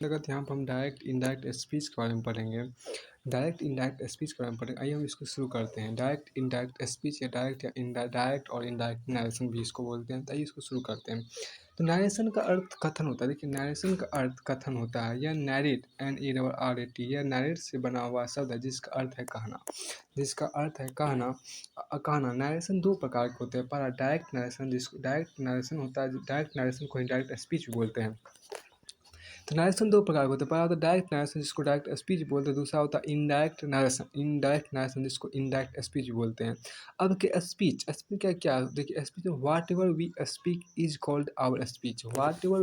लगत यहाँ पर हम डायरेक्ट इनडायरेक्ट स्पीच के बारे में पढ़ेंगे। डायरेक्ट इनडायरेक्ट स्पीच के बारे में पढ़ेंगे। आइए हम इसको शुरू करते हैं। डायरेक्ट इनडायरेक्ट स्पीच या डायरेक्ट और इनडायरेक्ट नरेशन भी इसको बोलते हैं। तो आइए इसको शुरू करते हैं। तो नरेशन का अर्थ कथन होता है। देखिए, नरेशन का अर्थ कथन होता है। यह नैरेट NARRAT यह नैरेट से बना हुआ शब्द है जिसका अर्थ है कहना। जिसका अर्थ है कहना। कहना। नरेशन दो प्रकार के होते हैं। पहला डायरेक्ट नरेशन, जिसको डायरेक्ट नरेशन होता है। डायरेक्ट नरेशन को इनडायरेक्ट स्पीच भी बोलते हैं। तो नरेशन दो प्रकार के होते हैं। पहला होता है डायरेक्ट नरेशन जिसको डायरेक्ट स्पीच बोलते हैं। दूसरा होता है इनडायरेक्ट नरेशन। इनडायरेक्ट नरेशन जिसको इनडायरेक्ट स्पीच बोलते हैं। अब के स्पीच स्पीच क्या क्या देखिए, speech whatever we speak is called our speech. Whatever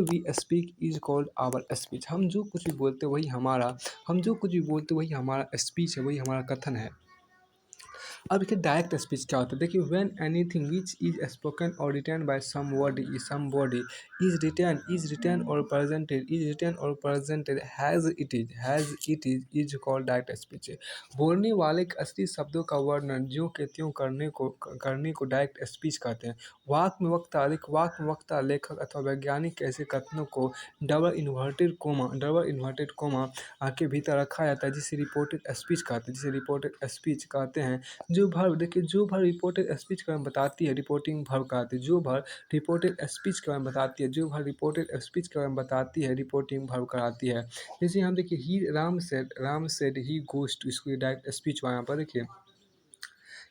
we speak is called our speech. हम जो कुछ भी बोलते हैं वही हमारा हम जो कुछ भी बोलते हैं वही हमारा स्पीच है, वही हमारा कथन है। अब देखिए डायरेक्ट स्पीच क्या होता है। देखिए, when anything which is spoken और written by somebody is written और presented has it is called direct speech. बोलने वाले के असली शब्दों का वर्णन ज्यों के त्यों करने को डायरेक्ट स्पीच कहते हैं। वाक में वक्ता लेखक अथवा वैज्ञानिक ऐसे कथनों को डबल इन्वर्टेड कोमा के भीतर रखा जाता है जिसे रिपोर्टेड स्पीच कहते हैं। जो वर्ब देखिए, जो वर्ब रिपोर्टेड स्पीच के बारे में बताती है रिपोर्टिंग वर्ब कहलाती है। जो वर्ब रिपोर्टेड स्पीच के बारे में बताती है रिपोर्टिंग वर्ब कहलाती है। जैसे हम देखिए, he Ram said he goes to school, direct speech हुआ यहाँ पर। देखिए,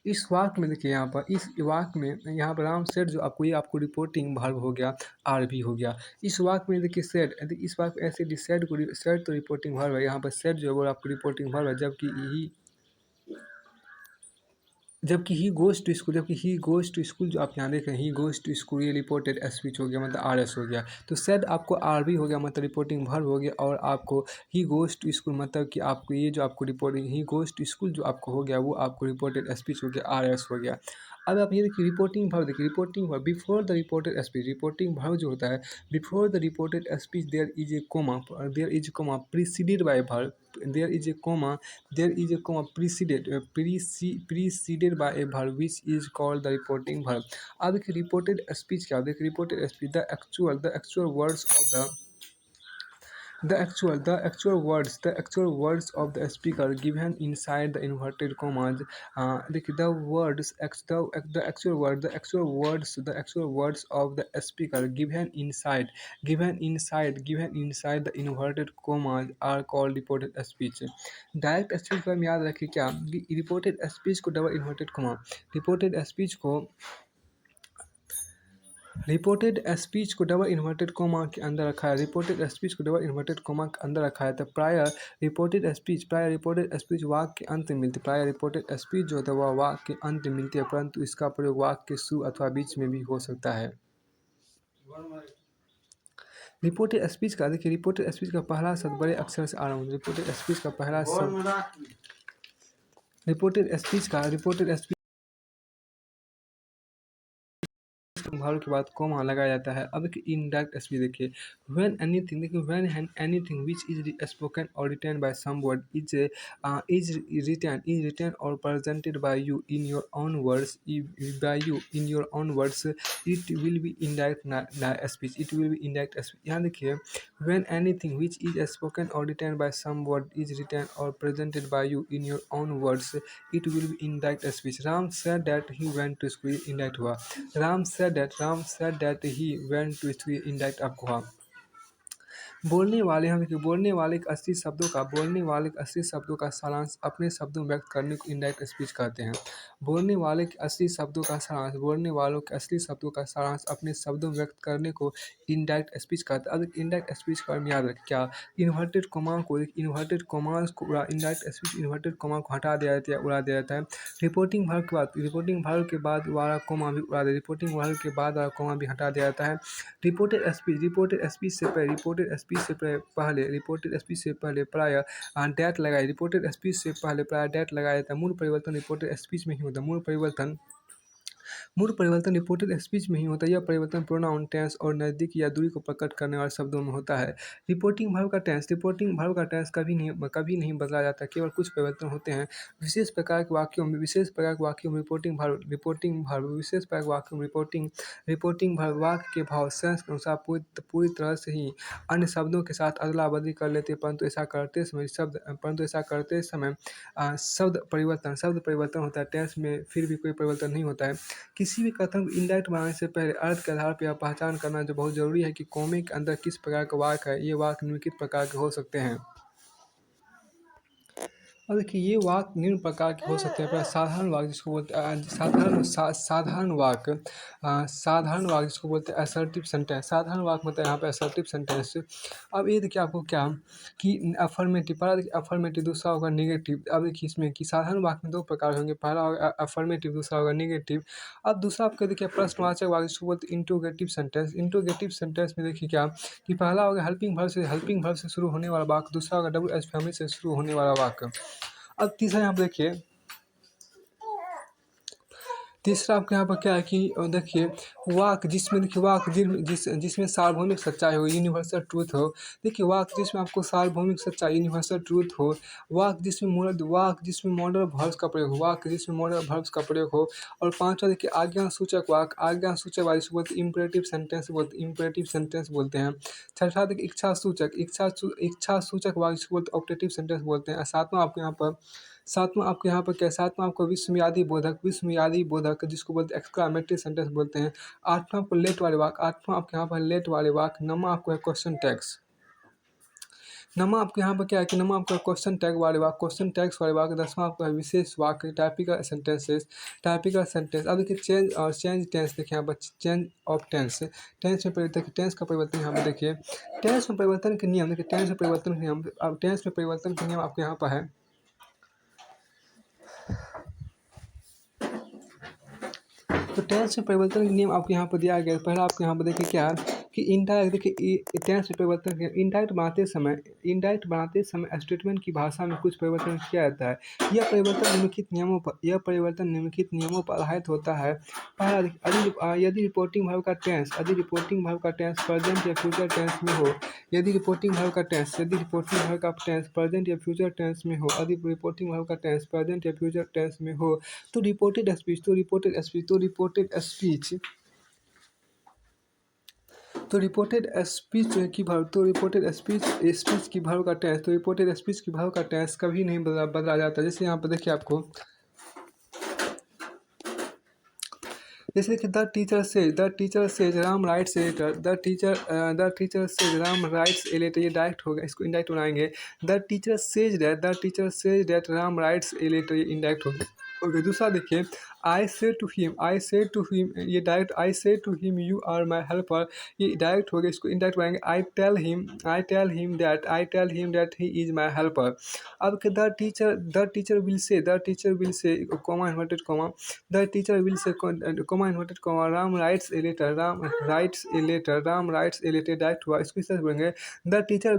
इस वाक्य में देखिए, इस वाक्य में यहाँ पर राम सेड जो आपको रिपोर्टिंग वर्ब हो गया, आर भी हो गया। इस वाक्य में देखिए सेड, इस वाक्य में ऐसे सेड तो रिपोर्टिंग वर्ब है। यहाँ पर सेड जो है वो आपको रिपोर्टिंग वर्ब है। जबकि ही गोज़ टू स्कूल जो आप यहाँ देख रहे हैं, ही गोज़ टू स्कूल, ये रिपोर्टेड स्पीच हो गया, मतलब RS हो गया। तो सेड आपको आर भी हो गया, मतलब रिपोर्टिंग वर्ब हो गया। और आपको ही गोज़ टू स्कूल मतलब कि आपको ये जो आपको reporting he goes to school जो आपको हो गया वो आपको रिपोर्टेड स्पीच हो गया, RS हो गया। अब आप ये देखिए reporting verb before the reported speech. Reporting verb जो होता है, before the reported speech there is a comma preceded by verb. There is a comma preceded by a verb which is called the reporting verb। अब देखिए reported speech क्या होता है। Reported speech the actual words of the of the speaker given inside the inverted commas। देखिए, the actual words of the speaker given inside the inverted commas are called reported speech। Direct speech पर हम याद रखें क्या, reported speech को double inverted coma reported speech को double inverted coma के अंदर रखा है। तो प्रायर रिपोर्टेड स्पीच वाक्य के अंत में मिलती है। प्रायर रिपोर्टेड स्पीच जो होता है वह वाक्य के अंत में मिलती है, परंतु इसका प्रयोग वाक्य के शुरू अथवा बीच में भी हो सकता है। रिपोर्टेड स्पीच का पहला शब्द बड़े अक्षर से आरंभ। रिपोर्टेड स्पीच भाव के बाद कोमा लगाया जाता है। अब इनडायरेक्ट स्पीच देखिए, when anything which is spoken और written by someone is written और presented by you in your own words it will be indirect speech. यहाँ देखिए, when anything which is spoken और written by someone is written और presented by you in your own words it will be indirect speech. Ram said that he went to school, indirect हुआ। Ram said that he went to school, indirect आपको हुआ। बोलने वाले के असली शब्दों का सारांश अपने शब्दों में व्यक्त करने को इनडायरेक्ट स्पीच कहते हैं। बोलने वालों के असली शब्दों का सारांश अपने शब्दों में व्यक्त करने को इनडायरेक्ट स्पीच कहते हैं। अब इनडायरेक्ट स्पीच का याद रखें क्या, इन्वर्टेड कोमास को इनडायरेक्ट स्पीच इन्वर्टेड कोमा को हटा दिया जाता है, उड़ा दिया जाता है। रिपोर्टिंग वर्ब के बाद वाला कोमा भी उड़ा दिया, रिपोर्टिंग वर्ब के बाद वाला कोमा भी हटा दिया जाता है। रिपोर्टेड स्पीच से पहले प्राय डैट लगाए। रिपोर्टेड स्पीच से पहले प्राय डैट लगाया जाता है। मूल परिवर्तन रिपोर्टेड स्पीच में ही होता है। मूड परिवर्तन रिपोर्टेड स्पीच में ही होता है। यह परिवर्तन प्रोनाउन, टेंस और नज़दीक या दूरी को प्रकट करने वाले शब्दों में होता है। रिपोर्टिंग वर्ब का टेंस कभी नहीं बदला जाता, केवल कुछ परिवर्तन होते हैं। विशेष प्रकार के वाक्यों में रिपोर्टिंग वर्ब विशेष प्रकार के वाक्यों में रिपोर्टिंग वर्ब वाक्य के भाव सेंस के अनुसार पूरी तरह से ही अन्य शब्दों के साथ अदला बदली कर लेते हैं, परंतु ऐसा करते समय शब्द परिवर्तन होता है। टेंस में फिर भी कोई परिवर्तन नहीं होता है। किसी भी कथन को इंडायरेक्ट बनाने से पहले अर्थ के आधार पर यह पहचान करना जो बहुत जरूरी है कि कॉमे के अंदर किस प्रकार का वाक्य है। ये वाक्य निम्नलिखित प्रकार के हो सकते हैं। अब देखिए, ये वाक्य निम्न प्रकार के हो सकते हैं। पहला साधारण वाक्य जिसको बोलते हैं साधारण वाक्य जिसको बोलते हैं असर्टिव सेंटेंस। साधारण वाक्य मतलब यहाँ पे असर्टिव सेंटेंस। अब ये देखिए आपको क्या कि अफर्मेटिव, पहला देखिए अफर्मेटिव, दूसरा होगा निगेटिव। अब देखिए इसमें कि साधारण वाक्य में दो प्रकार होंगे, पहला होगा अफर्मेटिव, दूसरा होगा निगेटिव। अब दूसरा आपका देखिए प्रश्नवाचक वाक्य जिसको बोलते हैं इंट्रोगेटिव सेंटेंस। इंट्रोगेटिव सेंटेंस में देखिए क्या कि पहला होगा हेल्पिंग वर्ब से शुरू होने वाला वाक्य, दूसरा होगा WH फैमिली से शुरू होने वाला वाक्य। अब तीसरा यहाँ पे देखिए, तीसरा आपके यहाँ पर क्या है कि देखिए जिसमें सार्वभौमिक सच्चाई हो, यूनिवर्सल ट्रूथ हो। देखिए वाक्य जिसमें आपको सार्वभौमिक सच्चाई, यूनिवर्सल ट्रूथ हो। वाक्य जिसमें मॉडल वर्ब्स का प्रयोग हो। और पांचवा देखिए आज्ञा सूचक वाक्य जिसको बोलते हैं इम्परेटिव सेंटेंस बोलते हैं। छठा देखिए इच्छा सूचक वाक्य जिसको बोलते हैं ऑप्टेटिव सेंटेंस बोलते हैं। सातवां आपके यहाँ पर क्या, सातवां आपको विस्मयादि बोधक जिसको बोलते हैं एक्सक्लामेटरी सेंटेंस बोलते हैं। आठवां आपको आपके यहाँ पर लेट वाले वाक्य। नौवां आपको है क्वेश्चन टैग्स। नमा आपके यहाँ पर क्या है कि नमा आपका क्वेश्चन टैग्स वाले वाक्य। दसवां आपका है विशेष वाक्य, टाइपिकल सेंटेंस। अब देखिए चेंज टेंस। देखिए यहाँ पर चेंज ऑफ टेंस टेंस का परिवर्तन। यहाँ पर देखिए टेंस में परिवर्तन के नियम। देखिए टेंस में परिवर्तन के नियम आपके यहाँ पर है। तो टेंस में परिवर्तन के नियम आपके यहाँ पर दिया गया है। पहला आपके यहाँ पर देखिए क्या है कि टेंस में परिवर्तन इंडायरेक्ट बनाते समय स्टेटमेंट की भाषा में कुछ परिवर्तन किया जाता है। यह परिवर्तन निम्नलिखित नियमों पर आधारित होता है। पहला यदि रिपोर्टिंग वर्ब का टेंस प्रेजेंट या फ्यूचर टेंस में हो। यदि रिपोर्टिंग वर्ब का टेंस प्रेजेंट या फ्यूचर टेंस में हो तो रिपोर्टेड स्पीच की भाव का टेंस कभी नहीं बदला जाता। जैसे यहाँ पर देखिए आपको, जैसे कि the teacher says Ram writes a letter. ये डायरेक्ट होगा, इसको इनडायरेक्ट बनाएंगे। The teacher says that Ram writes a letter, ये इनडायरेक्ट होगा। ओके, दूसरा देखिए आई से टू हिम, ये direct I say to him you are my helper, ये डायरेक्ट हो गया, इसको इनडायरेक्ट बनाएंगे। I tell him that he is my helper. अब the teacher will say comma inverted comma, the teacher will say comma inverted comma Ram writes a letter, direct हुआ, इसको इस तरह से बोलेंगे। The teacher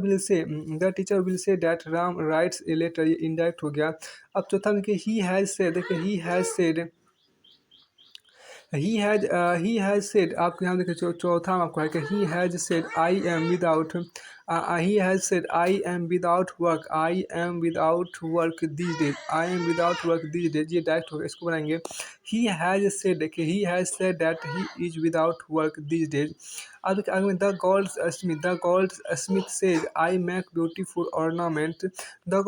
will say that Ram writes a letter, ये indirect हो गया। अब चौथा देखिए ही हैज सेड आपके यहाँ देखिए चौथा में आपको है कि he has said I M without work this days, ये डायरेक्ट होगा, इसको बनाएंगे। He has said that he is without work this days. अब देखिए आगे में the gold Smith says I make beautiful ornament, the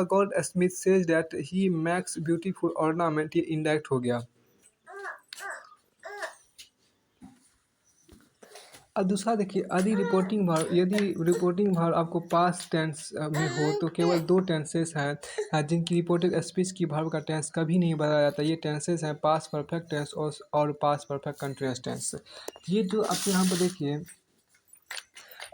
gold Smith says that he makes beautiful ornament, ये indirect हो गया। अब दूसरा देखिए यदि रिपोर्टिंग वर्ब आपको पास्ट टेंस में हो तो केवल दो टेंसेस हैं जिनकी रिपोर्टेड स्पीच की वर्ब का टेंस कभी नहीं बदला जाता। ये टेंसेस हैं पास्ट परफेक्ट टेंस और पास्ट परफेक्ट कंटिन्यूअस टेंस। ये जो आपके यहाँ पर देखिए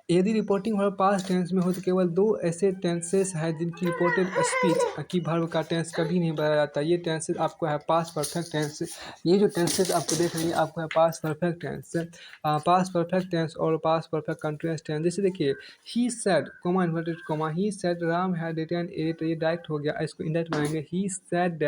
यदि रिपोर्टिंग वर्ब पास्ट टेंस में हो तो केवल दो ऐसे टेंसेस हैं जिनकी रिपोर्टेड स्पीच की वर्ब का टेंस कभी नहीं बदला जाता। ये टेंसेस आपको है पास्ट परफेक्ट टेंस। ये जो टेंसेस आपको देख रही है आपको है past perfect tense, past perfect tense और पास्ट परफेक्ट कंटिन्यूअस टेंस। जैसे देखिए he said comma inverted comma he said Ram had written a, तो ये डायरेक्ट हो गया। इसको इंडायरेक्ट बनाएंगे he said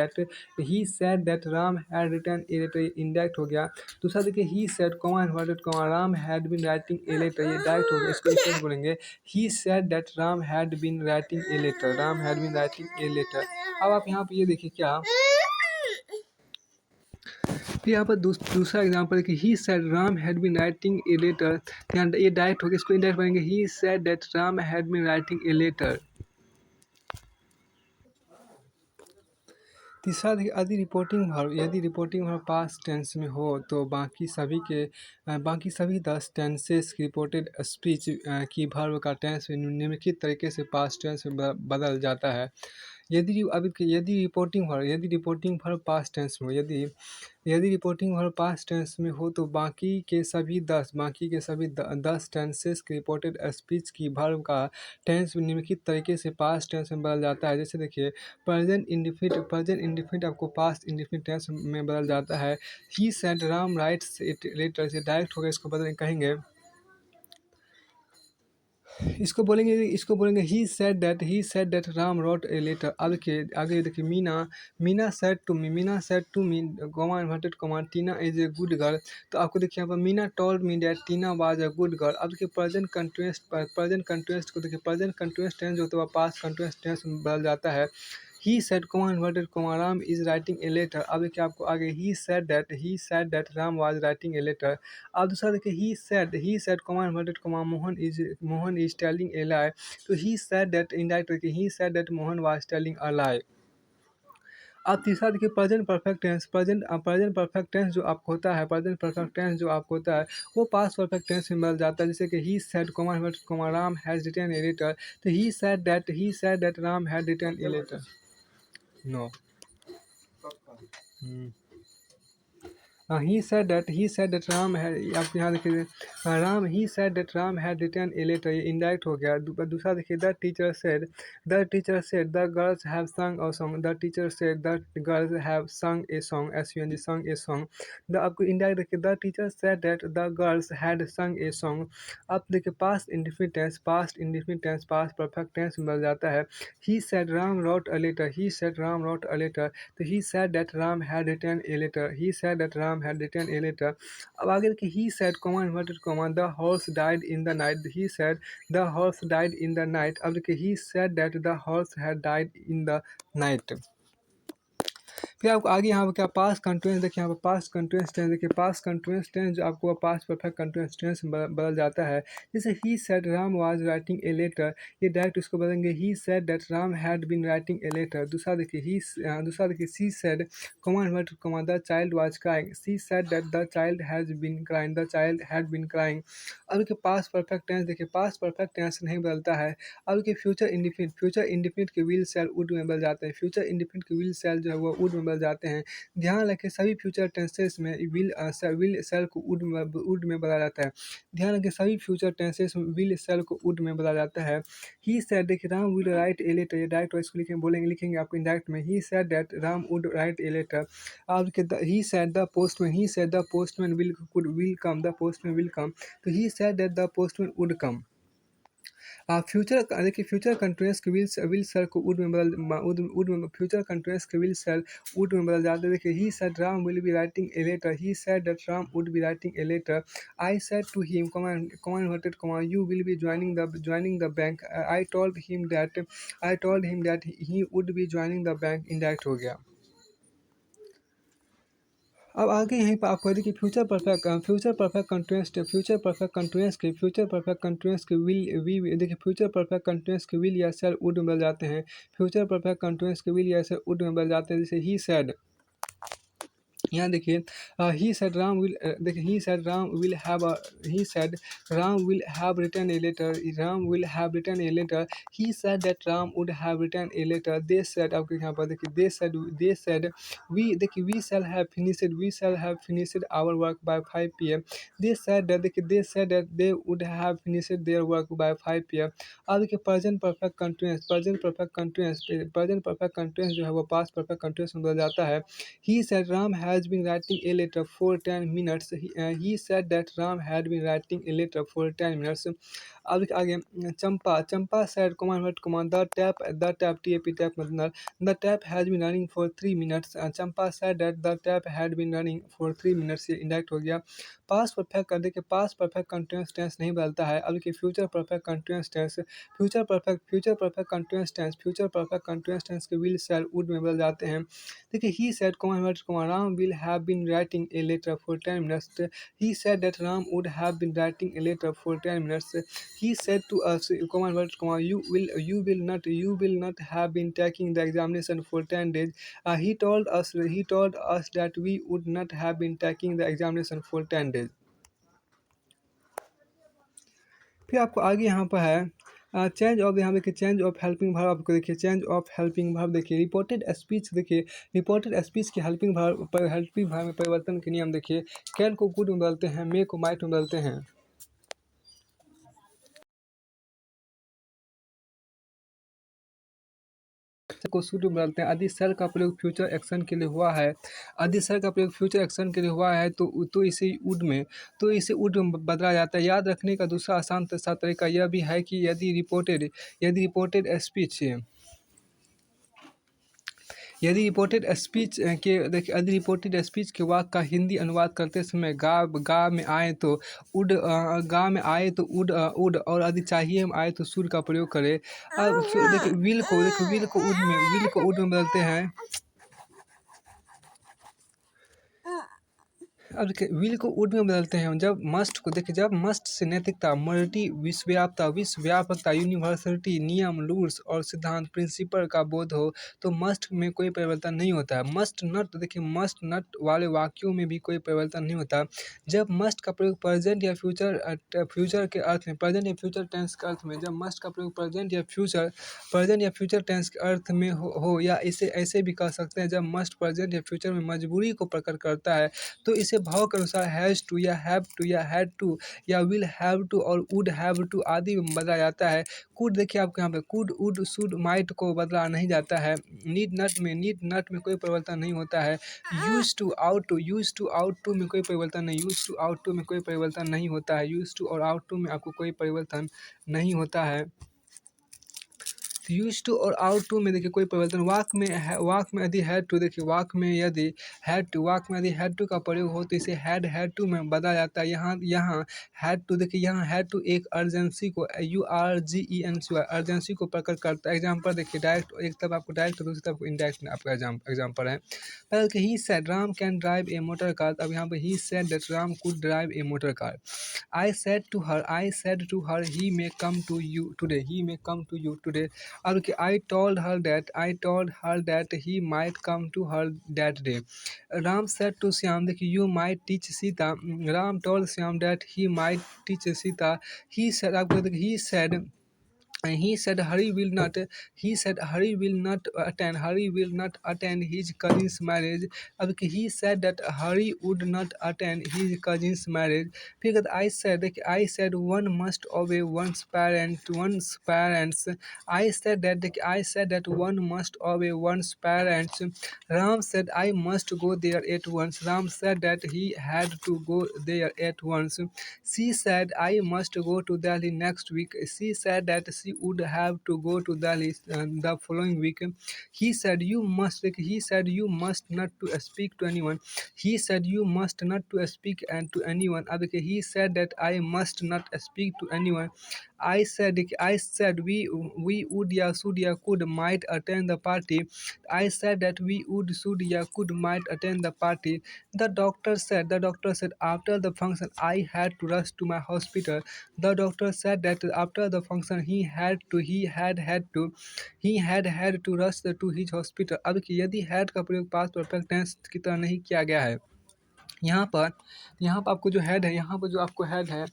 that Ram had written a, तो ये इंडायरेक्ट हो गया। दूसरा देखिए he said comma inverted comma Ram had been writing a letter, ये डायरेक्ट हो गया। इसको इक्वल बोलेंगे he said that Ram had been writing a letter, Ram had been writing a letter. अब आप यहाँ पे ये देखिए क्या, फिर यहाँ पर दूसरा एग्जाम्पल है कि he said Ram had been writing a letter, ये डायरेक्ट हो गया। इसको इंडायरेक्ट बनेंगे he said that Ram had been writing a letter. तीसरा देखिए यदि रिपोर्टिंग वर्ब पास्ट टेंस में हो तो बाकी सभी 10 टेंसेस की रिपोर्टेड स्पीच की वर्ब का टेंस निम्नलिखित तरीके से पास्ट टेंस में बदल जाता है। यदि रिपोर्टिंग वर्ब पास्ट टेंस में हो, यदि रिपोर्टिंग वर्ब पास्ट टेंस में हो तो बाकी के सभी 10 टेंसेस की रिपोर्टेड स्पीच की वर्ब का टेंस निम्नलिखित तरीके से पास्ट टेंस में बदल जाता है। जैसे देखिए प्रेजेंट इंडिफिनिट आपको पास्ट इंडिफिनिट टेंस में बदल जाता है। He said Ram writes it letter से डायरेक्ट होगा, इसको बदल कहेंगे, इसको बोलेंगे he said that Ram wrote a letter. अब देखिए आगे देखिए Meena said to me comma inverted comma Tina is a good girl. तो आपको देखिए यहाँ पर Meena told me that Tina was a good girl. अब देखिए प्रेजेंट कंटिन्यूअस को देखिए, प्रेजेंट कंटिन्यूअस टेंस जो होता है पास्ट कंटिन्यूअस टेंस में बदल जाता है। He said comma inverted comma Ram is writing a letter. अब देखिए आपको आगे he said that Ram was writing a letter. अब दूसरा देखिए he said comma inverted comma Mohan is telling a lie. तो ही सेड दैट इंडायरेक्ट देखिए he said that Mohan was telling a lie. अब तीसरा देखिए present perfect tense, present perfect tense जो आपको होता है, प्रेजेंट परफेक्ट टेंस जो आपको होता है वो पास्ट परफेक्ट टेंस में बदल जाता है। जैसे कि he said comma inverted comma Ram has written a letter. तो he said that Ram had written a letter. No, he said that Ram है, आप यहाँ देखिए Ram he said that Ram had written a letter, ये इनडायरेक्ट हो गया। दूसरा देखिए the girls have sung a song, the teacher said the girls have sung a song, SUNG sung a song. The आपको इनडायरेक्ट देखिए the teacher said that the girls had sung a song. अब देखिए past indefinite tense past perfect tense में बदल जाता है। He said Ram wrote a letter, तो he said that Ram had written a letter, अब आगे देखिए he said comma inverted comma the horse died in the night, he said the horse died in the night. अब देखिए he said that the horse had died in the night. फिर आपको आगे यहाँ पर क्या पास्ट कंटिन्यूअस देखिए, यहाँ पर पास्ट कंटिन्यूअस टेंस देखिए, पास्ट कंटिन्यूअस टेंस जो आपको पास्ट परफेक्ट कंटिन्यूअस टेंस में बदल जाता है। जैसे ही said Ram was writing a letter, ये डायरेक्ट इसको बदलेंगे he said that Ram had been writing a letter. दूसरा देखिए she said comma inverted comma the child was crying, she said that the child has been crying, the child had been crying. अब देखिए past perfect tense देखिए, past perfect tense नहीं बदलता है। अब देखिए फ्यूचर इंडिफिनिट के विल सेल वुड में बदल जाते हैं, फ्यूचर इंडिफिनिट के विल सेल जो है वो वुड में बदल जाते हैं। ध्यान रखें सभी फ्यूचर टेंसेस में विल सेल को वुड में बदला जाता है। ध्यान रखें सभी फ्यूचर टेंसेस में विल सेल को वुड में बदला जाता है। ही सेड देखिए Ram will write a letter, ये डायरेक्ट इसको लिखेंगे आपको इंडायरेक्ट में। He said that Ram would write a letter. अब he said the postman will come, the postman will come. तो he said that the postman would come. Future देखिए future continuous के will shall को would में future continuous के will shall would में बदल जाते हैं। देखिए he said Ram will be writing a letter, he said that Ram would be writing a letter. I said to him comma inverted comma you will be joining the bank, I told him that he would be joining the bank, indirect हो गया। अब आगे यहीं पर आपको देखिए future perfect continuous के will देखिए फ्यूचर परफेक्ट कंटिन्यूअस के विल या सेल वुड में बदल जाते हैं, फ्यूचर परफेक्ट कंटिन्यूअस के विल या सेल वुड में बदल जाते हैं। जैसे ही सेड यहाँ देखिए, ही सेड राम विल, देखिए he said Ram will have he said Ram will have written a letter, Ram will have written a letter, he said that Ram would have written a letter, they said, आपके यहाँ पर देखिए they said we, देखिए we shall have finished our work by 5 PM, they said that, देखिए they said that they would have finished their work by 5 PM। अब देखिए present perfect continuous, present perfect continuous जो है वो past perfect continuous में बदल जाता है। He said Ram has been writing a letter for 10 minutes. He said that Ram had been writing a letter for 10 minutes. अब आगे, चंपा said command the tap tap मतलब the tap has been running for 3 minutes. Champa said that the tap had been running for 3 minutes, ये indirect हो गया। Past perfect कर देखिए, past perfect continuous tense नहीं बदलता है। अब देखिए future perfect continuous tense, future perfect continuous tense के विल शैल वुड में बदल जाते हैं। देखिए he said Ram will have been writing a letter for 10 minutes. He said that Ram would have been writing a letter for 10 minutes. He said to us, you will not have been taking the examination for 10 days. He told us that we would not have been taking the examination for 10 days. फिर आपको आगे यहाँ पर है change of, यहाँ देखिए change of helping verb, आपको देखिए चेंज ऑफ हेल्पिंग वर्ब, देखिए रिपोर्टेड स्पीच, देखिए रिपोर्टेड स्पीच के हेल्पिंग वर्ब में परिवर्तन के नियम देखिए, कैन को गुड में बदलते हैं, मे को माइट में बदलते हैं, को शुड में बदलते हैं। यदि सेल का प्रयोग फ्यूचर एक्शन के लिए हुआ है, यदि सेल का प्रयोग फ्यूचर एक्शन के लिए हुआ है तो इसे वुड में बदला जाता है। याद रखने का दूसरा आसान सा तरीका यह भी है कि यदि रिपोर्टेड स्पीच के वाक्य का हिंदी अनुवाद करते समय गा में आए तो उड और यदि चाहिए हम आए तो शुड का प्रयोग करें। अब देखिए विल को उड में बदलते हैं। अब देखिए विल को वुड में बदलते हैं। जब मस्ट से नैतिकता, मोरालिटी, विश्वव्यापकता, यूनिवर्सलिटी, नियम, रूल्स और सिद्धांत, प्रिंसिपल का बोध हो तो मस्ट में कोई परिवर्तन नहीं होता है। मस्ट नट वाले वाक्यों में भी कोई परिवर्तन नहीं होता। जब मस्ट का प्रयोग प्रेजेंट या फ्यूचर के अर्थ में, प्रेजेंट या फ्यूचर टेंस के अर्थ में, जब मस्ट का प्रयोग प्रेजेंट या फ्यूचर टेंस के अर्थ में हो या इसे ऐसे भी कह सकते हैं जब मस्ट प्रेजेंट या फ्यूचर में मजबूरी को प्रकट करता है तो इसे भाव के अनुसार हैज़ टू या हैव टू या हैड टू या विल हैव टू और वुड हैव टू आदि में बदला जाता है। कुड देखिए आपके यहाँ पे कुड, वुड, शुड, माइट को बदला नहीं जाता है। नीड नट में कोई परिवर्तन नहीं होता है। यूज टू आउट टू में कोई परिवर्तन नहीं, यूज टू आउट टू में कोई परिवर्तन नहीं होता है। यूज टू और आउट टू में आपको कोई परिवर्तन नहीं होता है। यूज टू और आउट टू में देखिए कोई परिवर्तन। वाक में यदि हैड टू, देखिए वाक में यदि हैड टू का प्रयोग हो तो इसे हैड टू में बदला जाता है। यहाँ हैड टू, देखिए यहाँ हैड टू एक अर्जेंसी को URGENCY अर्जेंसी को प्रकट करता है। एग्जाम्पल देखिए डायरेक्ट, एक तरफ आपको डायरेक्ट दूसरी तरफ इनडायरेक्ट आपका एग्जाम्पल है। पहले ही said Ram can drive A motor car, अब यहाँ पे he said that Ram could drive A motor car. I said to her he may come to you today। अब कि I told her that he might come to her that day। Ram said to Shyam, देखिए you might teach Sita, Ram told Shyam that he might teach Sita. he said, आपको देखिए he said Hari will not attend his cousin's marriage। अब कि he said that Hari would not attend his cousin's marriage। फिर कहते I said, देखिए I said one must obey one's parents। I said that, देखिए I said that one must obey one's parents। Ram said I must go there at once, Ram said that he had to go there at once। She said I must go to Delhi next week, she said that she would have to go to Delhi the following week। He said you must not to speak to anyone, he said you must not to speak to anyone। अब देखिए he said that I must not speak to anyone, I said we would या should या could might attend the party. I said that we would should या could might attend the party. The doctor said after the function I had to rush to my hospital. The doctor said that after the function he had to rush to his hospital. अब देखिए यदि had का प्रयोग past perfect tense की तरह नहीं किया गया है। यहाँ पर आपको जो हेड है, यहाँ पर जो आपको हेड है,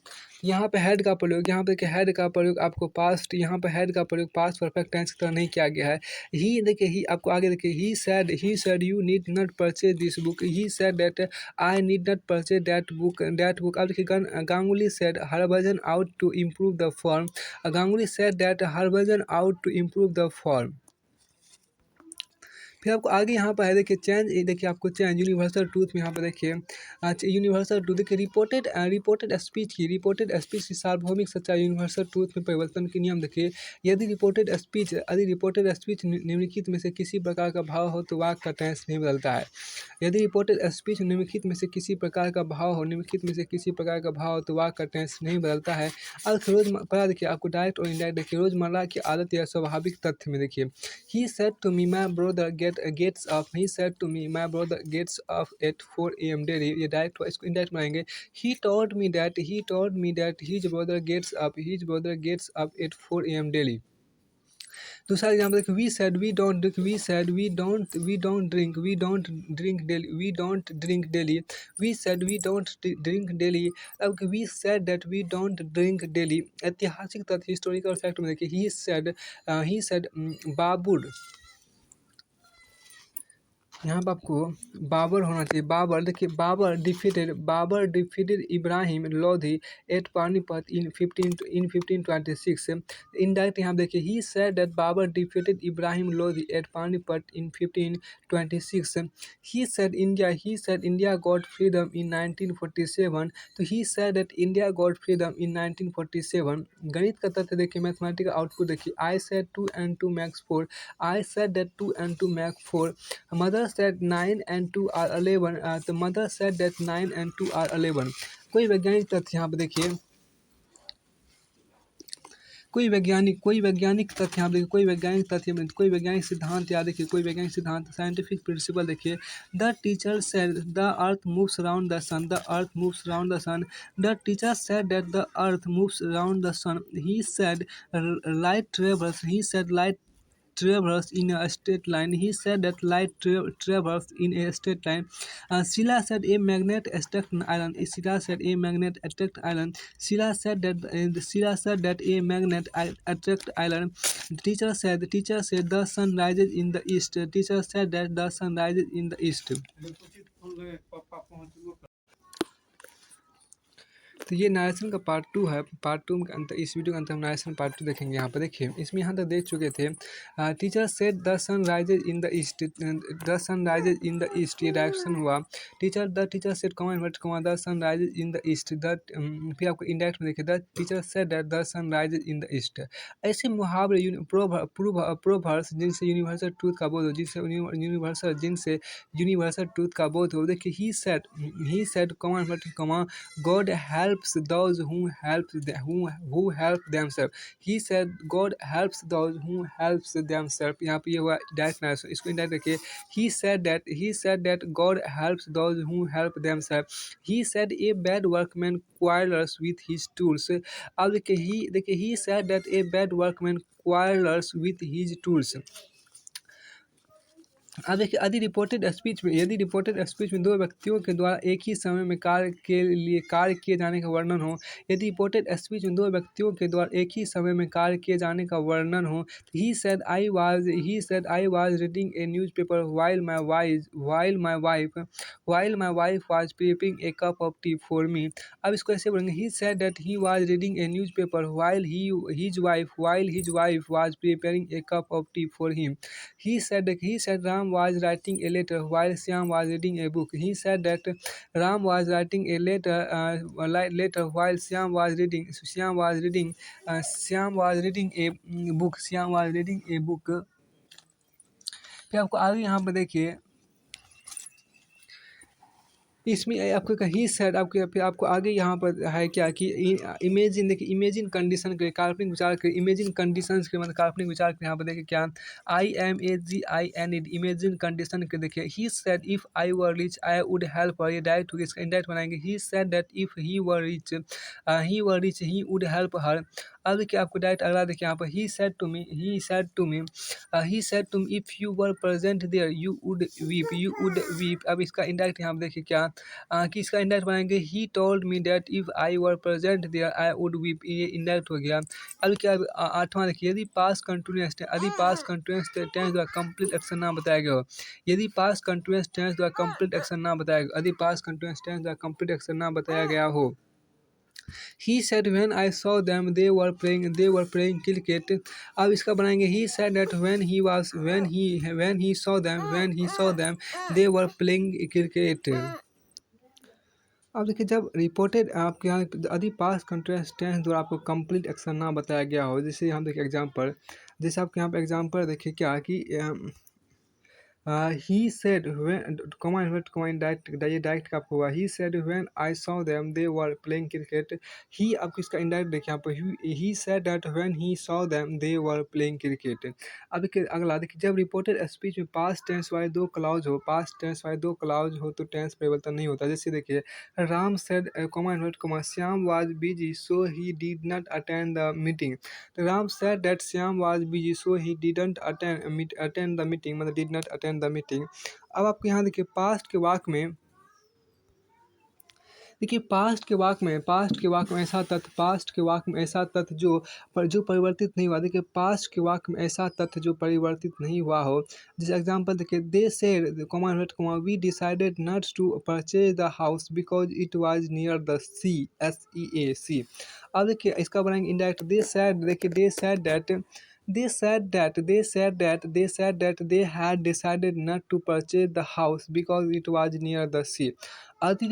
यहाँ पे हेड का प्रयोग, यहाँ पे देखिए हेड का प्रयोग आपको पास्ट, यहाँ पे हेड का प्रयोग पास्ट परफेक्ट टेंस की तरह नहीं किया गया है। ही देखिए ही आपको आगे देखिए he said you need not purchase this book. He said that I need not purchase that book. अब देखिए Ganguly said Harbhajan ought to improve the form. Ganguly said that Harbhajan ought to improve the form. फिर आपको आगे यहाँ पर है देखिए चेंज, देखिए आपको चेंज यूनिवर्सल ट्रूथ में यहाँ पर देखिए यूनिवर्सल ट्रूथ देखिए रिपोर्टेड स्पीच की सार्वभौमिक सच्चाई यूनिवर्सल ट्रूथ में परिवर्तन के नियम देखिए। यदि रिपोर्टेड स्पीच निम्नलिखित में से किसी प्रकार का भाव हो तो वाक्य का टेंस नहीं बदलता है। यदि रिपोर्टेड स्पीच निम्नलिखित में से किसी प्रकार का भाव हो तो वाक्य का टेंस नहीं बदलता है। अब रोजमर्रा देखिए आपको डायरेक्ट और इनडायरेक्ट देखिए रोजमर्रा की आदत या स्वाभाविक तथ्य में देखिए he said to me my brother gets up. He said to me, my brother gets up at 4 a.m. daily. ये डायरेक्ट इसको इनडायरेक्ट बनाएंगे। He told me that his brother gets up at 4 a.m. daily. दूसरा example देखिए we don't drink daily. We said we don't drink daily। अब we said that we don't drink daily। ऐतिहासिक तथ्य historical fact में देखिए he said बाबुर, यहाँ पर आपको बाबर होना चाहिए। बाबर देखिए Babar defeated Ibrahim Lodhi at Panipat in 1526। Indirect यहाँ देखिए he said that Babar defeated Ibrahim Lodhi at Panipat in 1526। He said India got freedom in 1947। तो he said that India got freedom in 1947। गणित का तथ्य देखिए मैथमेटिकल आउटपुट देखिए I said 2 and 2 makes 4। I said that 2 and 2 make 4। Mother said 9 and 2 are 11। तो mother said that 9 and 2 are 11। कोई वैज्ञानिक तथ्य यहाँ पे देखिए कोई वैज्ञानिक तथ्य यहाँ देखिए कोई वैज्ञानिक सिद्धांत या देखिए कोई वैज्ञानिक सिद्धांत साइंटिफिक प्रिंसिपल देखिए the teacher said the earth moves around the sun. The teacher said that the earth moves around the sun. He said light travels in a straight line। He said that light travels in a straight line। Sheila said a magnet struck an island। Sheila said a magnet attracted island। Sheila said that a magnet attracted island। The teacher said the sun rises in the east। The teacher said that the sun rises in the east। तो ये narration का part 2 है। Part 2 के अंत इस video के अंत हम नरेशन पार्ट 2 देखेंगे। यहाँ पर देखिए इसमें यहाँ तक देख चुके थे teacher said the sun rises in the east. ये डायरेक्शन हुआ। Teacher said the sun rises in the east. फिर आपको इंडायरेक्ट में देखिए the teacher said that the sun rises in the east. ऐसे मुहावरे प्रोवर्ब्स जिनसे यूनिवर्सल ट्रूथ का बोध हो, जिनसे यूनिवर्सल ट्रूथ का बोध हो। देखिए he said God helps those who help themselves। He said God helps those who helps themselves। यहाँ पे ये हुआ डायरेक्ट नरेशन। इसको इनडायरेक्ट देखिए he said that God helps those who help themselves। He said a bad workman quarrels with his tools। अब देखिए he said that a bad workman quarrels with his tools। अब देखिए यदि reported speech में दो व्यक्तियों के द्वारा एक ही समय में कार्य किए जाने का वर्णन हो। यदि रिपोर्टेड स्पीच में दो व्यक्तियों के द्वारा एक ही समय में कार्य किए जाने का वर्णन हो। ही said I was reading A newspaper while my wife was preparing A cup of T for me. अब इसको ऐसे बोलेंगे he said that he was reading A newspaper while his wife was preparing A cup of T for him. He said Ram was writing a letter while Shyam was reading a book। He said that Ram was writing a letter while Shyam was reading a book। फिर आपको आगे यहाँ पर देखिए इसमें आपको he said आपके फिर आपको आगे यहाँ पर है क्या कि इमेजिन, देखिए इमेजिन कंडीशन के काल्पनिक विचार के इमेजिन कंडीशंस के मतलब काल्पनिक विचार के यहाँ पर देखिए क्या IMAGIN इमेजिन कंडीशन के देखिए he said if I were rich I would help her, ये डायरेक्ट हो गया, इसका इनडायरेक्ट बनाएंगे he said that if he were rich he would help her. अब देखिए आपको डायरेक्ट अगला देखिए यहाँ पर he said to me if you were present there you would weep. अब इसका इनडायरेक्ट यहाँ पर देखिए क्या कि इसका इंडायरेक्ट बनाएंगे he told me that if I were present there I would weep, ये इंडायरेक्ट हो गया। अब क्या आठवां देखिए यदि पास कंटिन्यूस टेंस द्वारा कंप्लीट एक्शन ना बताया गया हो, यदि पास कंटिन्यूस टेंस द्वारा कंप्लीट एक्शन ना बताया गया, यदि पास कंटिन्यूस टेंस द्वारा कंप्लीट एक्शन ना बताया गया हो। He said when I saw them they were playing cricket। अब इसका बनाएंगे he said that when he saw them they were playing cricket। अब देखिए जब रिपोर्टेड आपके यहाँ यदि पास कंटिन्यूस टेंस द्वारा आपको कंप्लीट एक्शन ना बताया गया हो, जैसे हम देखिए एग्जांपल, जैसे आपके यहाँ पे एग्जांपल देखिए क्या कि ही सेड व्हेन डायरेक्ट ये डायरेक्ट का आपको हुआ he said when I saw them they were playing cricket. ही आपको इसका इनडायरेक्ट देखिए यहाँ पर he said that when he saw them they were playing cricket. अब देखिए अगला देखिए जब रिपोर्टेड स्पीच में पास्ट टेंस वाले दो क्लाउज हो तो टेंस परिवर्तन नहीं होता। जैसे देखिए Ram said Shyam was busy so he did not attend the meeting. Ram said that Shyam was busy so he didn't attend the meeting, मतलब did not attend the meeting। अब आपको यहाँ देखिए पास्ट के वाक्य में ऐसा तथ्य जो परिवर्तित नहीं हुआ। देखिए पास्ट के वाक्य में ऐसा तथ्य जो परिवर्तित नहीं हुआ हो। जैसे एग्जांपल देखिए they said we decided not to purchase the house because it was near the sea SEAC। अब देखिए इसका बनाएंगे इंडायरेक्ट दे सेड, देखिए they said that they had decided not to purchase the house because it was near the sea। यदि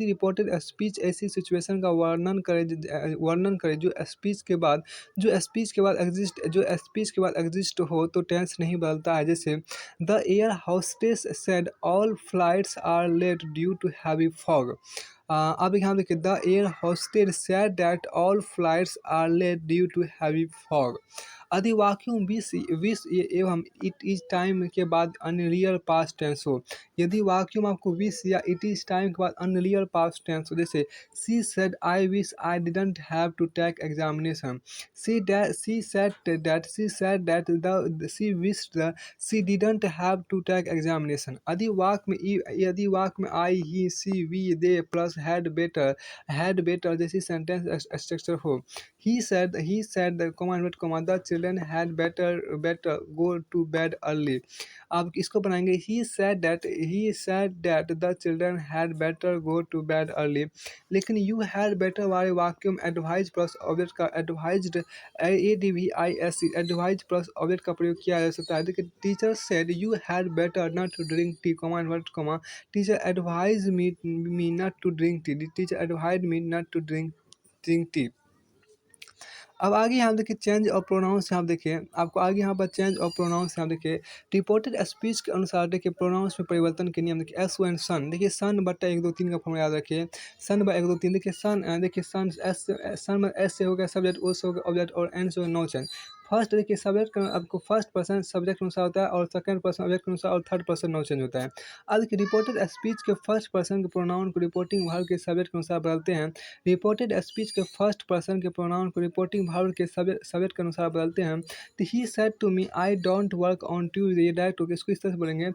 reported speech ऐसी situation का वर्णन करे जो स्पीच के बाद एग्जिस्ट हो तो टेंस नहीं बदलता है। जैसे the air hostess said all flights are late due to heavy fog. अब यहाँ देखिए the air hostess said that all flights are late due to heavy fog. यदि वाक्यों विश एवं इट इज टाइम के बाद अनरियल पास्ट टेंस हो, यदि वाक्यों में आपको विश या इट इज टाइम के बाद अनरियल पास्ट टेंस हो, जैसे she said I wish I didn't have to take examination. She wished she didn't have to take examination. यदि वाक्य में I he she we they plus had better जैसी sentence structure हो, he said the children had better go to bed early। आप इसको बनाएंगे he said that the children had better go to bed early। लेकिन you had better वाले वाक्यों में advise plus object का एडवाइज्ड एडवाइज प्लस ऑब्जेक्ट का प्रयोग किया जा सकता है। देखिए teacher said you had better not to drink tea teacher advise me not to drink tea, teacher advise me not to drink tea. अब आगे यहाँ देखिए चेंज ऑफ प्रोनाउंस, यहाँ देखिए आपको आगे यहाँ पर चेंज ऑफ प्रोनाउंस, यहाँ देखिए रिपोर्टेड स्पीच के अनुसार देखिए प्रोनाउंस में परिवर्तन के नियम देखिए एस एंड सन। देखिए सन बट्टा 1 2 3 का फॉर्मूला याद रखिए, सन बाय 1 2 3। देखिए सन एस से हो गया सब्जेक्ट, ओ से हो गया ऑब्जेक्ट और एन से हो गया नॉन। फर्स्ट देखिए सब्जेक्ट का आपको फर्स्ट पर्सन सब्जेक्ट के अनुसार होता है और सेकंड पर्सन ऑब्जेक्ट के अनुसार और थर्ड पर्सन नाउन चेंज होता है। अब देखिए रिपोर्टेड स्पीच के फर्स्ट पर्सन के प्रोनाउन को रिपोर्टिंग वर्ब के सब्जेक्ट के अनुसार बदलते हैं। रिपोर्टेड स्पीच के फर्स्ट पर्सन के प्रोनाउन को रिपोर्टिंग वर्ब के सब्जेक्ट के अनुसार बदलते हैं। तो he said to me I don't work on Tuesday, ये डायरेक्ट हो गया, इसको इस तरह से बोलेंगे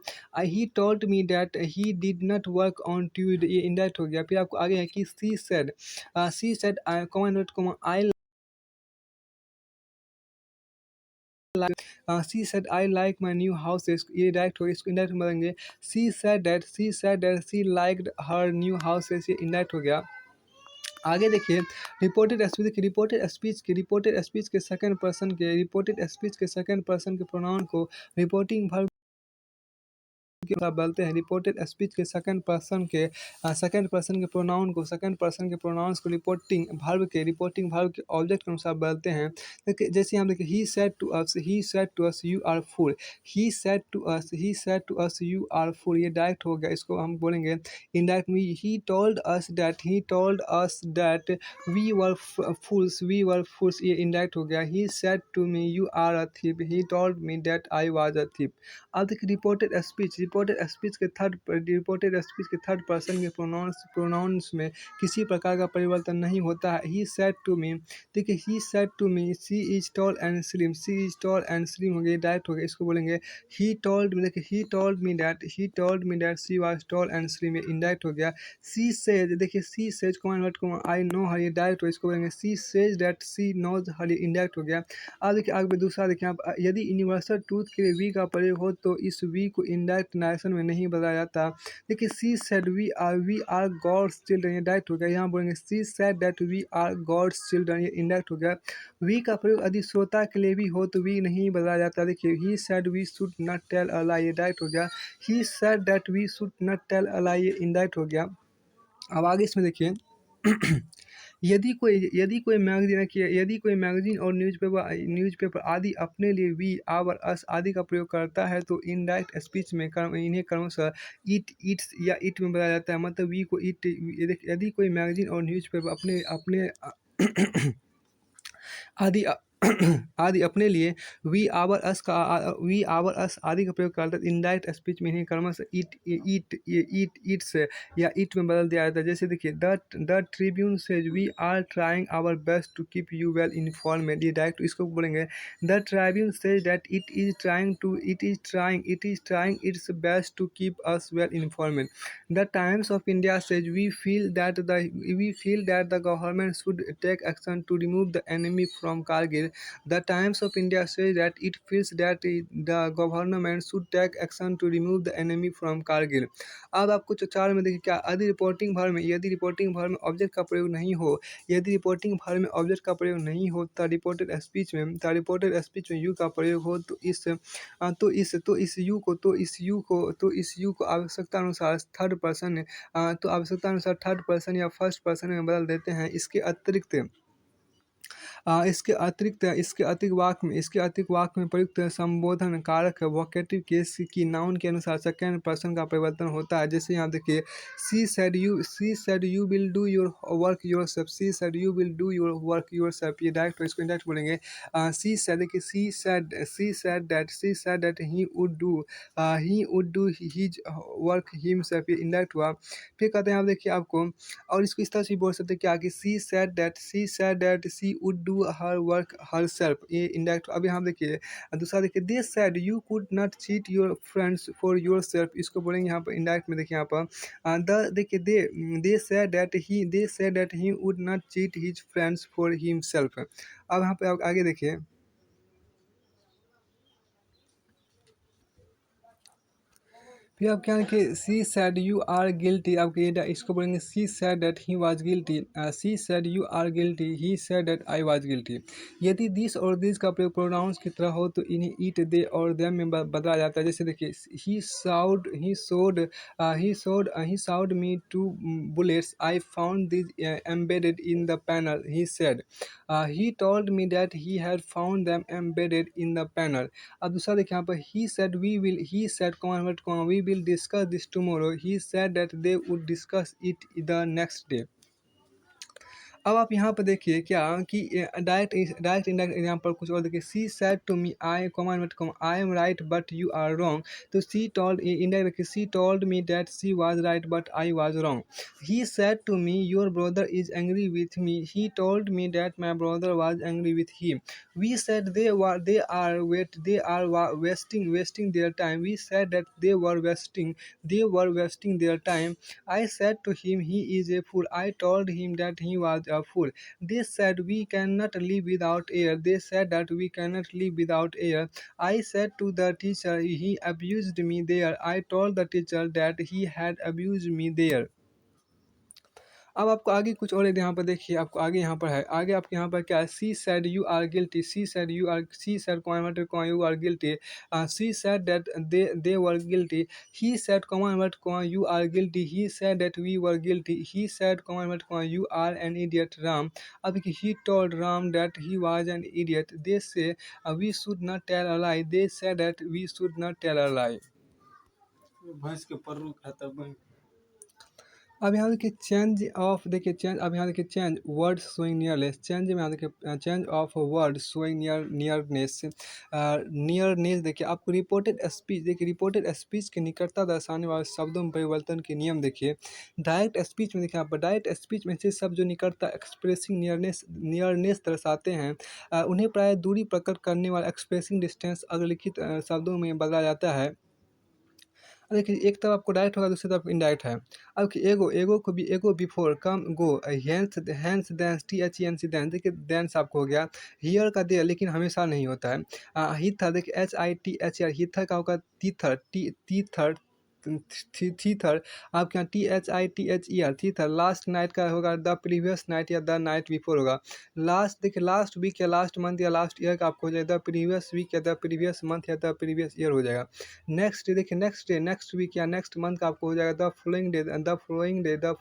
he told me that he did not work on Tuesday, ये इनडायरेक्ट हो गया। फिर आपको आगे है कि she said I she said I like my new house, ये डायरेक्ट हो गया, इसको इनडायरेक्ट बोलेंगे she said that she liked her new house, ये इनडायरेक्ट हो गया। आगे देखिए रिपोर्टेड स्पीच के सेकंड पर्सन के प्रोनाउन को रिपोर्टिंग वर्ब आप बोलते हैं रिपोर्टेड स्पीच के सेकंड पर्सन के प्रोनाउंस को रिपोर्टिंग वर्ब के ऑब्जेक्ट के अनुसार बोलते हैं। देखिए जैसे हम देखिए he said to us you are fool. He said to us you are fool, ये डायरेक्ट हो गया, इसको हम बोलेंगे इनडायरेक्ट में। He told us that we were fools, ये इनडायरेक्ट हो गया। He said to me you are a thief, he told me that I was a thief. अब देखिए रिपोर्टेड स्पीच के थर्ड पर्सन के प्रोनाउंस में किसी प्रकार का परिवर्तन नहीं होता है। ही सेड टू मी, देखिए he said to me she is tall and slim हो गया, डायरेक्ट हो गया, इसको बोलेंगे ही टोल्ड मी। देखिए he told me that she was tall and slim, ये इनडायरेक्ट हो गया। सी सेज कॉमन वर्ड को आई नो हर, ये डायरेक्ट हो, इसको बोलेंगे she says that she knows her, ये इनडायरेक्ट हो गया। अब देखिए आगे दूसरा देखिए आप, यदि यूनिवर्सल ट्रूथ के लिए वी का प्रयोग हो तो इस वी को इनडायरेक्ट नरेशन में नहीं बदला जाता। देखिए she said we are God's children, ये डायरेक्ट हो गया। यहाँ बोलेंगे she said that we are God's children, ये इनडायरेक्ट हो गया। वी का प्रयोग यदि श्रोता के लिए भी हो तो वी नहीं बदला जाता। देखिए he said we should not tell a lie, ये डायरेक्ट हो गया। He said that we should not tell a lie, ये इनडायरेक्ट हो गया। अब आगे इसमें देखिए यदि कोई मैगजीन और न्यूज़पेपर आदि अपने लिए वी आवर अस आदि का प्रयोग करता है तो इनडायरेक्ट स्पीच में इन्हें क्रमशः इट इट्स या इट में बदला जाता है। मतलब वी को इट, यदि कोई मैगजीन और न्यूज़पेपर अपने अपने आदि आदि अपने लिए वी आवर अस आदि का प्रयोग करते हैं, इनडायरेक्ट स्पीच में इन्हें क्रमशः इट्स या इट में बदल दिया जाता है। जैसे देखिए the Tribune says we are trying our best to keep you well informed, ये डायरेक्ट इसको बोलेंगे the Tribune says that it is trying its best to keep us well informed. The Times of India says we feel that the government should take action to remove the enemy from Kargil. The Times of India says that it feels that the government should take action to remove the enemy from Kargil। अब आपको चार में देखिए क्या, यदि reporting भर में object का प्रयोग नहीं हो, तो रिपोर्टेड स्पीच में यू का प्रयोग हो तो इस यू को आवश्यकता अनुसार या फर्स्ट पर्सन में बदल देते हैं। इसके अतिरिक्त प्रयुक्त संबोधन कारक वोकेटिव केस की नाउन के अनुसार सेकेंड पर्सन का परिवर्तन होता है। जैसे यहाँ देखिए she said you will do your work yourself, ये डायरेक्ट, इसको इंडायरेक्ट बोलेंगे। She said that he would do his work himself, ये इंडायरेक्ट हुआ। फिर कहते हैं आप देखिए आपको, और इसको इस तरह से भी बोल सकते हैं क्या कि she said that she would do her work herself, ये इंडायरेक्ट। अब यहाँ देखिए दूसरा देखिए they said you could not cheat your friends for yourself, इसको बोलेंगे यहाँ पर इंडायरेक्ट में। देखिए यहाँ पर द देखिए they said that he would not cheat his friends for himself. अब यहाँ पे आप आगे देखिए फिर आप क्या है कि she said you are guilty, आपके ये इसको बोलेंगे she said that he was guilty, she said you are guilty, he said that I was guilty. यदि दिस और दिस का प्रयोग प्रोनाउंस की तरह हो तो इन्हें ईट दे और देम में बदला जाता है। जैसे देखिए he showed me two bullets, I found this embedded in the panel, he said. He told me that he had found them embedded in the panel. अब दूसरा देखिए यहाँ पर he will discuss this tomorrow, he said that they would discuss it the next day. अब आप यहाँ पर देखिए क्या कि डायरेक्ट इंडायरेक्ट एग्जाम्पल कुछ और देखिए she said to me I am right but you are wrong, तो she told me that she was right but I was wrong. He said to me your brother is angry with me, he told me that my brother was angry with him. We said they are wasting their time, we said that they were wasting their time. I said to him, he is a fool. I told him that he was a fool. They said we cannot live without air. They said that we cannot live without air. I said to the teacher, he abused me there. I told the teacher that he had abused me there. अब आपको आगे कुछ और यहाँ पर देखिए, आपको आगे यहाँ पर है, आगे आपके यहाँ पर क्या है, she said you are guilty, she said you are guilty, she said that they were guilty, he said you are guilty, he said that we were guilty, he said you are an idiot Ram. अब देखिए, he told Ram that he was an idiot, they say we should not tell a lie, they said that we should not tell a lie. भैंस के पर्रू खाता बन। अब यहाँ देखिए change of, देखिए चेंज, अब यहाँ देखिए change word showing nearness, change में यहाँ देखिए change of word showing nearness, nearness देखिए आपको रिपोर्टेड स्पीच, देखिए रिपोर्टेड स्पीच की निकटता दर्शाने वाले शब्दों में परिवर्तन के नियम देखिए। डायरेक्ट स्पीच में देखिए, यहाँ पर डायरेक्ट स्पीच में से शब्द जो निकटता एक्सप्रेसिंग नियरनेस दर्शाते हैं, उन्हें प्राय दूरी प्रकट करने वाला एक्सप्रेसिंग डिस्टेंस अग्रलिखित शब्दों में बदला जाता है। देखिए एक तरफ आपको डायरेक्ट होगा, दूसरी तरफ इनडायरेक्ट है। अब कि एगो को भी, ago before come go, hence hence thence THENC thence, देखिए देंस आपको हो गया। हियर का देयर लेकिन हमेशा नहीं होता है। हीथर देखिए HITHER, हीथर का होगा तीथर, तीथर, थीथर आपके यहाँ THITHER, थीथर। लास्ट नाइट का होगा द प्रीवियस नाइट या द नाइट बिफोर होगा। लास्ट देखिए लास्ट वीक या लास्ट मंथ या लास्ट ईयर का आपको हो जाएगा द प्रीवियस वीक या द प्रीवियस मंथ या द प्रीवियस ईयर हो जाएगा। नेक्स्ट देखिए नेक्स्ट डे, नेक्स्ट वीक या नेक्स्ट मंथ का आपको हो जाएगा the following day, the following day, the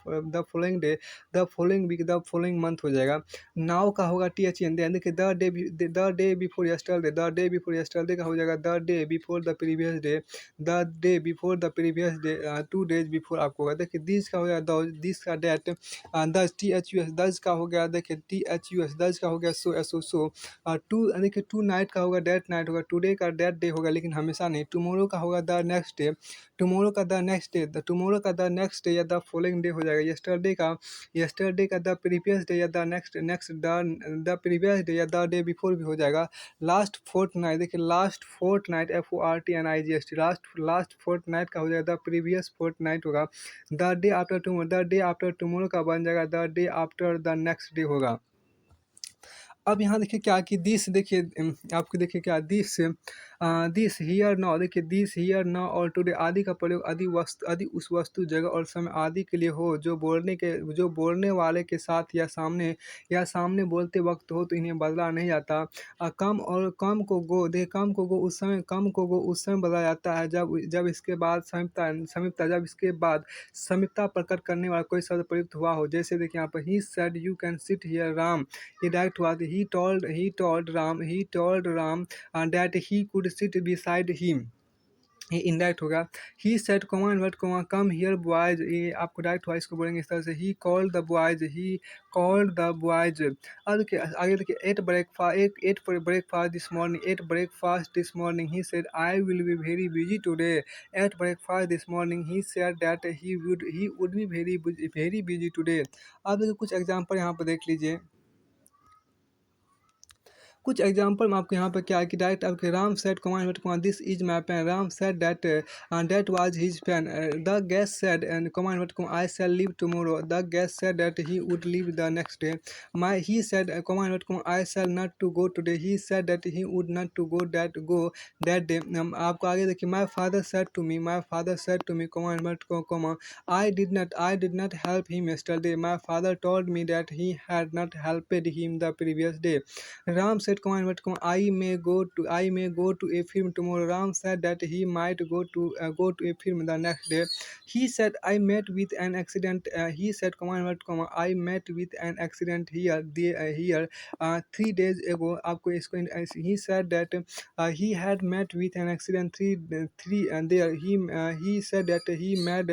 following day, the following week, the following month हो जाएगा। नाउ का होगा THEN, देखिए the day before yesterday, the day before yesterday का हो जाएगा the day before the previous day, the day before the previous day, 2 days before आपको होगा। देखिए दिस का हो गया दस, दिस का डेट, दस THUS, दस का हो गया देखिए THUS, दस का हो गया सो, टू देखिए टू नाइट का होगा डेट नाइट होगा, टुडे का डेट डे होगा लेकिन हमेशा नहीं। टुमारो का होगा द नेक्स्ट डे, टुमारो का द नेक्स्ट डे, टुमारो का द नेक्स्ट डे या द फॉलोइंग डे हो जाएगा। यस्टरडे का द प्रीवियस डे या the next next the previous day या द डे बिफोर भी हो जाएगा। लास्ट फोर्थ नाइट, देखिए last fourth night FORTNIGST, last fourth night का हो जाएगा द प्रीवियस फोर्थ नाइट होगा। The day after tomorrow, the day after tomorrow का बन जाएगा the day after the next day होगा। अब यहाँ देखिए क्या कि दिस देखिए आपको देखिए क्या दिस हियर नाउ, देखिए दिस हियर नाउ और टुडे आदि का प्रयोग आदि उस वस्तु जगह और समय आदि के लिए हो जो बोलने वाले के साथ या सामने बोलते वक्त हो, तो इन्हें बदला नहीं जाता। कम और कम को गो, देखिए कम को गो उस समय, कम को गो उस समय बदला जाता है जब इसके बाद समीपता प्रकट करने वाला कोई शब्द प्रयुक्त हुआ हो। जैसे देखिए यहाँ पर he said you can sit here Ram, ये डायरेक्ट हुआ। He told Ram that he could sit beside him, ये इनडायरेक्ट होगा। He said common word come here boys, ये आपको डायरेक्ट हुआ, इसको बोलेंगे इस तरह से ही कॉल्ड द बॉयज। अब देखिए आगे देखिए at breakfast this morning he said I will be very busy today, at breakfast this morning he said that he would be very busy today. अब देखिए कुछ एग्जाम्पल यहाँ पर देख लीजिए, कुछ एग्जाम्पल में आपको यहाँ पर क्या है कि डायरेक्ट आपके Ram said command this is my pen, Ram said that was his pen, the guest said and command I shall leave tomorrow, the guest said that he would leave the next day, my he said command I shall not to go today, he said that he would not to go that day. आपको आगे देखिए my father said to me command I did not help him yesterday, my father told me that he had not helped him the previous day. Ram said, I may go to a film tomorrow. Ram said that he might go to a film the next day. He said, I met with an accident. He said, I met with an accident here 3 days ago. आपको इसको he said that he had met with an accident three and there. He said that he had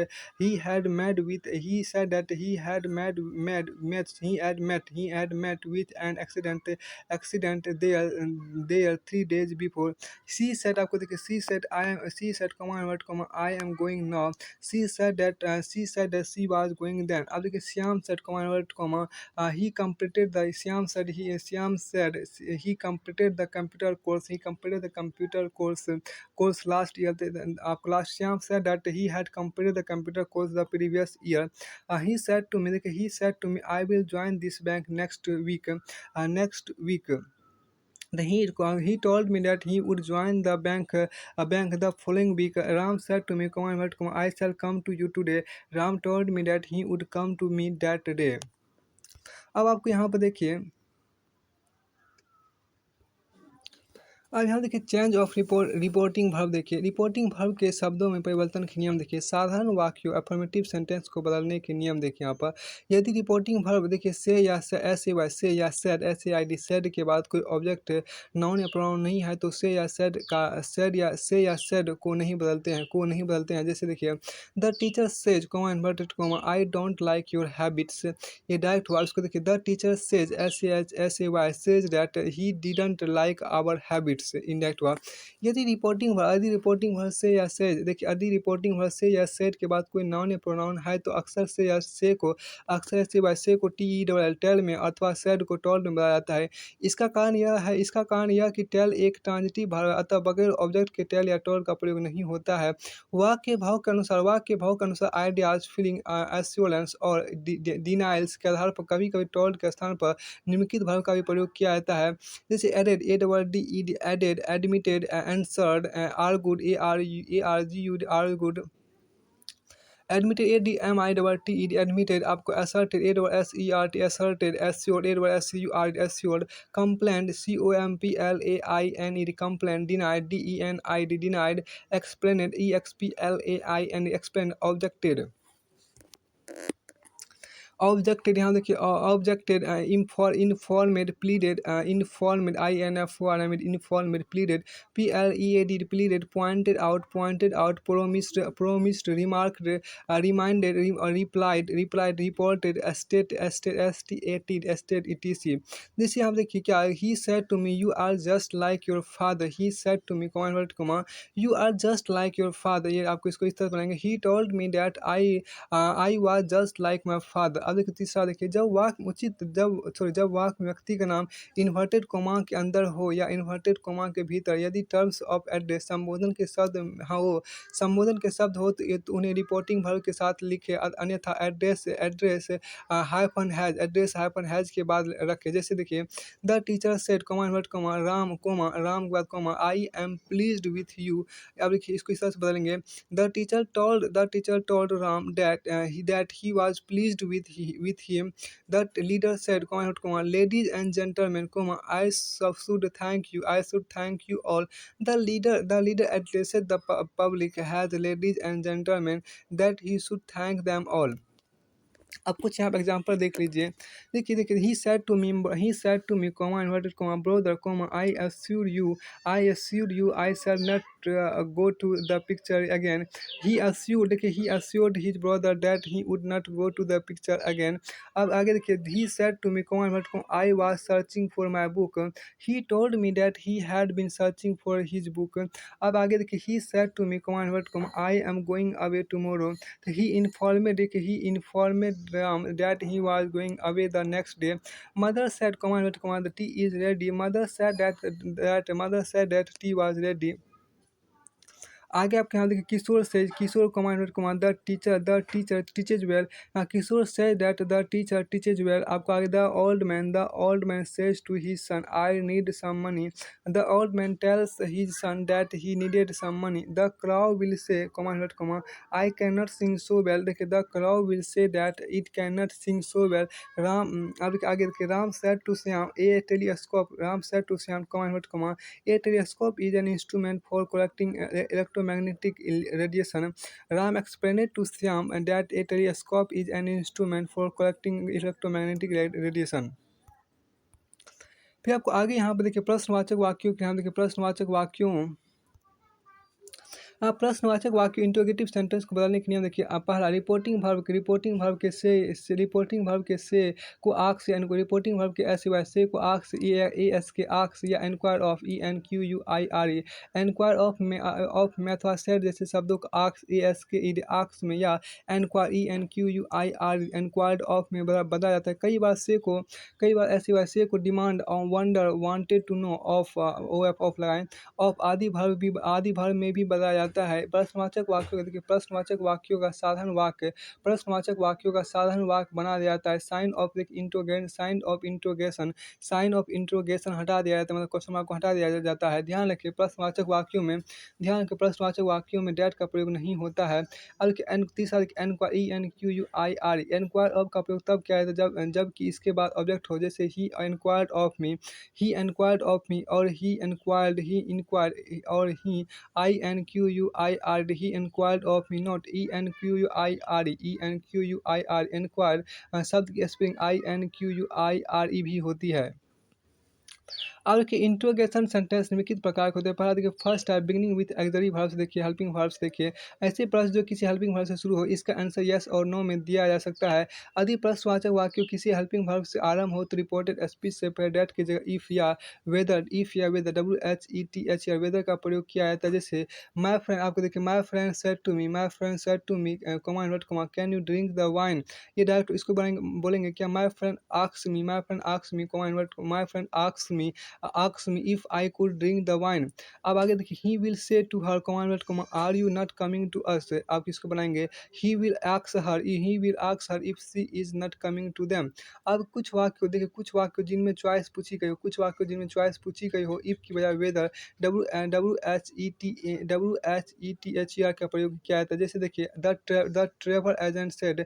met with an accident there 3 days before. She said आपको देखिए she said I am going now. She said that she was going then. अब देखिए Shyam said he completed the Shyam said he completed the computer course last year. आपको last Shyam said that he had completed the computer course the previous year. He said to me I will join this bank next week. He told me that he would join the bank the following week. Ram said to me, I shall come to you today. Ram told me that he would come to me that day. अब आपको यहाँ पर देखिए, अब यहाँ देखिए change of reporting verb. देखिए reporting verb के शब्दों में परिवर्तन के नियम। देखिए साधारण वाक्यों अफर्मेटिव सेंटेंस को बदलने के नियम। देखिए यहाँ पर यदि रिपोर्टिंग वर्ब देखिए से या एस ए वाई से या said S A I D said के बाद कोई ऑब्जेक्ट नाउन या प्रोनाउन नहीं है तो से या सेड का सेड या से या सेड को नहीं बदलते हैं। जैसे देखिए the teacher says comma inverted comma I don't like your habits, ये डायरेक्ट हुआ। उसको देखिए the teacher says S A Y says that he didn't like our habits, indirect हुआ। यदि रिपोर्टिंग वर्ब से या सेज, देखिए यदि रिपोर्टिंग वर्ब से या सेड के बाद कोई नाउन या प्रोनाउन है तो अक्सर से या से को अक्सर ऐसे वाई से को टी ई डबल टेल में अथवा सेड को टॉल्ड में बताया जाता है। इसका कारण यह कि टेल एक ट्रांजिटिव वर्ब है, अतः बगैर ऑब्जेक्ट के टेल या टॉल्ड का प्रयोग नहीं होता है। वाक्य भाव के अनुसार आइडियाज फीलिंग एश्योरेंस और डिनाइल्स के आधार पर कभी कभी टॉल्ड के स्थान पर निम्नलिखित वर्ब का भी प्रयोग किया जाता है। जैसे added A double D E D added, admitted answered, argued A R G U R good, admitted A D M I double T E D admitted, आपको asserted A double S E R T asserted, assured A double S U R assured, complained C O M P L A I N E D complained, denied D E N I D denied, explained E X P L A I N explain, objected यहाँ देखिए objected informed pleaded, informed I N F O R M informed pleaded, P L E A D pleaded, pointed out, promised remarked, reminded, replied reported, state S T A T state E T C. जैसे आप देखिए क्या, he said to me you are just like your father, he said to me you are just like your father, ये आपको इसको इस तरह बनाएंगे। He told me that I was just like my father. अब देखिए तीसरा, देखिए जब वाक्य व्यक्ति का नाम इन्वर्टेड कोमा के अंदर हो या इन्वर्टेड कोमा के भीतर, यदि टर्म्स ऑफ एड्रेस संबोधन के शब्द हो तो उन्हें रिपोर्टिंग वर्ब के साथ लिखे, अन्यथा एड्रेस हाइफन हैज के बाद रखे। जैसे देखिए the teacher said comma invert comma Ram के बाद comma I am pleased with you. अब देखिए इसको इस तरह से बदलेंगे, the teacher told Ram that he was pleased with him. The leader said, ladies and gentlemen, I should thank you all. The leader addressed the public as ladies and gentlemen that he should thank them all. अब कुछ यहाँ पर example देख लीजिए। देखिए he said to me inverted brother I assure you I shall not go to the picture again. He assured his brother that he would not go to the picture again. अब आगे देखिए he said to me I was searching for my book, he told me that he had been searching for his book. अब आगे देखिए he said to me I am going away tomorrow, he informed Ram that he was going away the next day. Mother said, the tea is ready. Mother said that tea was ready. आगे आपके यहाँ देखिए Kishore the teacher teaches well, Kishore से that the teacher teaches well. आपको आगे the old man says to his son I need some money, the old man tells his son that he needed some money. The crow will say I can not sing so well, देखिए the crow will say that it can not sing so well. आगे देखिए Ram said to Shyam a telescope, A telescope is an instrument for collecting electromagnetic radiation. Ram explained to Shyam that a telescope is an instrument for collecting electromagnetic radiation. फिर आपको आगे यहाँ पर देखिए प्रश्नवाचक वाक्यों के नाम। देखिए प्रश्नवाचक वाक्य इंटरोगेटिव सेंटेंस को बदलने के नियम। देखिए पहला रिपोर्टिंग वर्ब के से को आक्स या रिपोर्टिंग वर्ब के एस वाई से को asks A S K asks या enquire of E N Q U I R E, enquire of में अथवा सेड जैसे शब्दों को आक्स ए एस के ई आक्स में या enquire E N Q U I R enquired of में बदला जाता है। कई बार एस वाई से को demand wonder wanted to know of O F of लगाएं, ऑफ आदि भर में भी बदला जाता है प्रश्नवाचक वाक्यों का, देखिए प्रश्नवाचक वाक्यों का साधारण वाक्य प्रश्नवाचक वाक्यों का साधारण वाक्य बना दिया जाता है। Sign of interrogation sign of interrogation हटा दिया जाता है, मतलब क्वेश्चन मार्क को हटा दिया जाता है। ध्यान रखिए प्रश्नवाचक वाक्यों में डैट का प्रयोग नहीं होता है। अब तीसरा एनक्वायर ऑफ का प्रयोग तब किया जाता है जबकि इसके बाद ऑब्जेक्ट हो, जैसे ही एनक्वायर्ड ऑफ मी और ही इंक्वायर्ड और he INQUIRD he inquired of me, not ENQUIRE inquire शब्द की स्पेलिंग INQUIRE भी होती है। अब देखिए इंट्रोगेशन सेंटेंस निम्नलिखित प्रकार के होते हैं। पहला देखिए फर्स्ट है बिगिनिंग विथ एक्सरी वर्ब्स, देखिए हेल्पिंग वर्ब्स। देखिए ऐसे प्रश्न जो किसी हेल्पिंग वर्ब से शुरू हो, इसका आंसर यस और नो में दिया जा सकता है। यदि प्रश्नवाचक वाक्य किसी हेल्पिंग वर्ब से आरंभ हो तो रिपोर्टेड स्पीच से पहले डेट की जगह इफ या वेदर WHETH या वेदर का प्रयोग किया जाता है। जैसे माई फ्रेंड, आपको देखिए my friend said to me comma not comma can you drink the wine. ये डायरेक्ट इसको बोलेंगे क्या, my friend asks me comma not my friend asked me if I could drink the wine। अब आगे देखिए he will say to her are you not coming to us। आप किसको बनाएंगे, he will ask her if she is not coming to them। अब कुछ वाक्य देखिए, कुछ वाक्य जिनमें चॉइस पूछी गई हो, if की बजाय वेदर WHETHER का प्रयोग किया जाता है। जैसे देखिए the travel agent said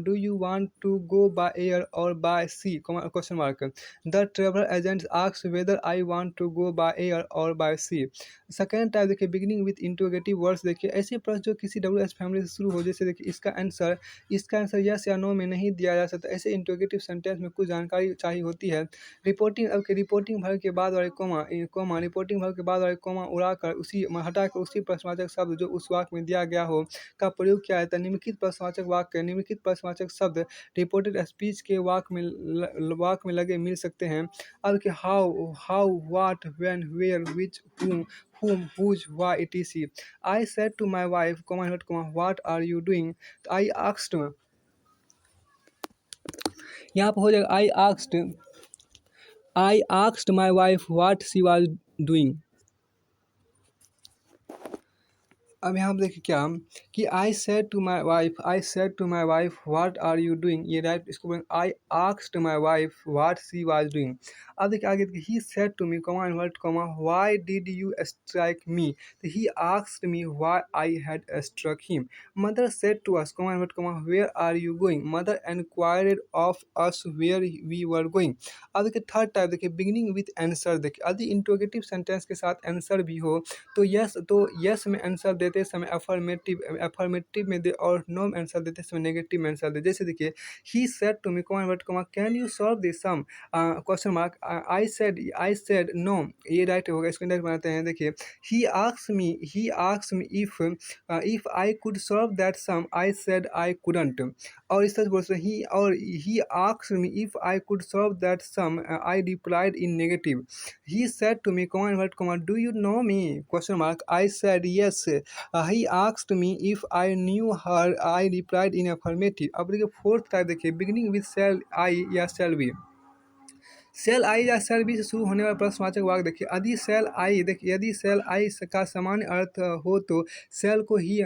do you want to go by air or by sea question mark. The travel agent asks whether I want to go by air or by sea. Second type देखिए beginning with interrogative words. देखिए ऐसे प्रश्न जो किसी WH family से शुरू हो, जैसे देखिए इसका आंसर यस या नो में नहीं दिया जा सकता। ऐसे इंट्रोगेटिव सेंटेंस में कुछ जानकारी चाहिए होती है। रिपोर्टिंग वर्ब के बाद वाले कोमा उड़ाकर हटाकर उसी प्रश्नवाचक शब्द जो उस वाक्य में दिया गया हो का प्रयोग किया जाता है। निम्नलिखित प्रश्नवाचक शब्द रिपोर्टेड स्पीच के वाक्य में लगे मिल सकते हैं। अब कि how what when where which whom whose why etc। I said to my wife what are you doing। यहाँ पर हो जाएगा I asked my wife what she was doing। अब यहाँ पर देखिए क्या कि I said to my wife what are you doing, ये राइट इसको बोलेंगे I asked my wife what she was doing. अब देखिए आगे he said to me why did you strike me, तो he asked me why I had struck him. Mother said to us where are you going, mother enquired of us where we were going. अब देखिए third type देखिए beginning with answer. देखिए यदि interrogative sentence के साथ answer भी हो तो यस में आंसर देते समय अफर्मेटिव में दे और नो में आंसर देते समय नेगेटिव में आंसर दे। जैसे देखिए he said to me can you solve this sum question mark I said no, ये राइट होगा, इसको इंडेक्स बनाते हैं। देखिए he asks me if I could solve that sum, I said I couldn't. और इस तरह से बोल सकते हैं he asked me if I could solve that sum, I replied in negative. He said to me, do you know me? Question mark. I said yes। He asked me if I knew her. I replied in affirmative। अब देखिए fourth type देखिए beginning with cell आई या cell B. Cell आई या cell B से शुरू होने वाला प्रश्नवाचक वाक्य देखिए यदि सेल आई का सामान्य अर्थ हो तो सेल को ही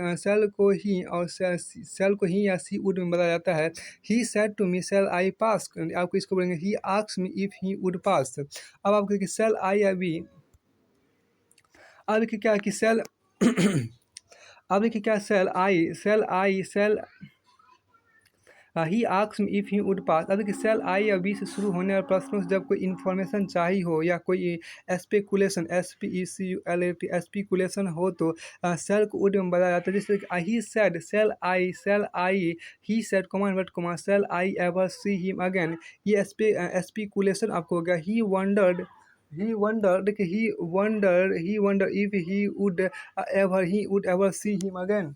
या सी वुड में बदला जाता है। He said to me shall I pass, आपको इसको बोलेंगे he asked me if he would pass. अब आपको देखिए सेल आई या बी, अब देखिए क्या कि सेल अब देखिए क्या shall he asked me if he would pass. अब देखिए सेल आई या बी से शुरू होने वाले प्रश्नों से जब कोई इन्फॉर्मेशन चाहिए हो या कोई स्पेकुलेशन हो तो सेल को वुड में बदला जाता है। जैसे ही said shall I he said shall I ever see him again, ये स्पेकुलेशन आपको हो गया। ही वंडर देखिए he wonder if he would ever see him again.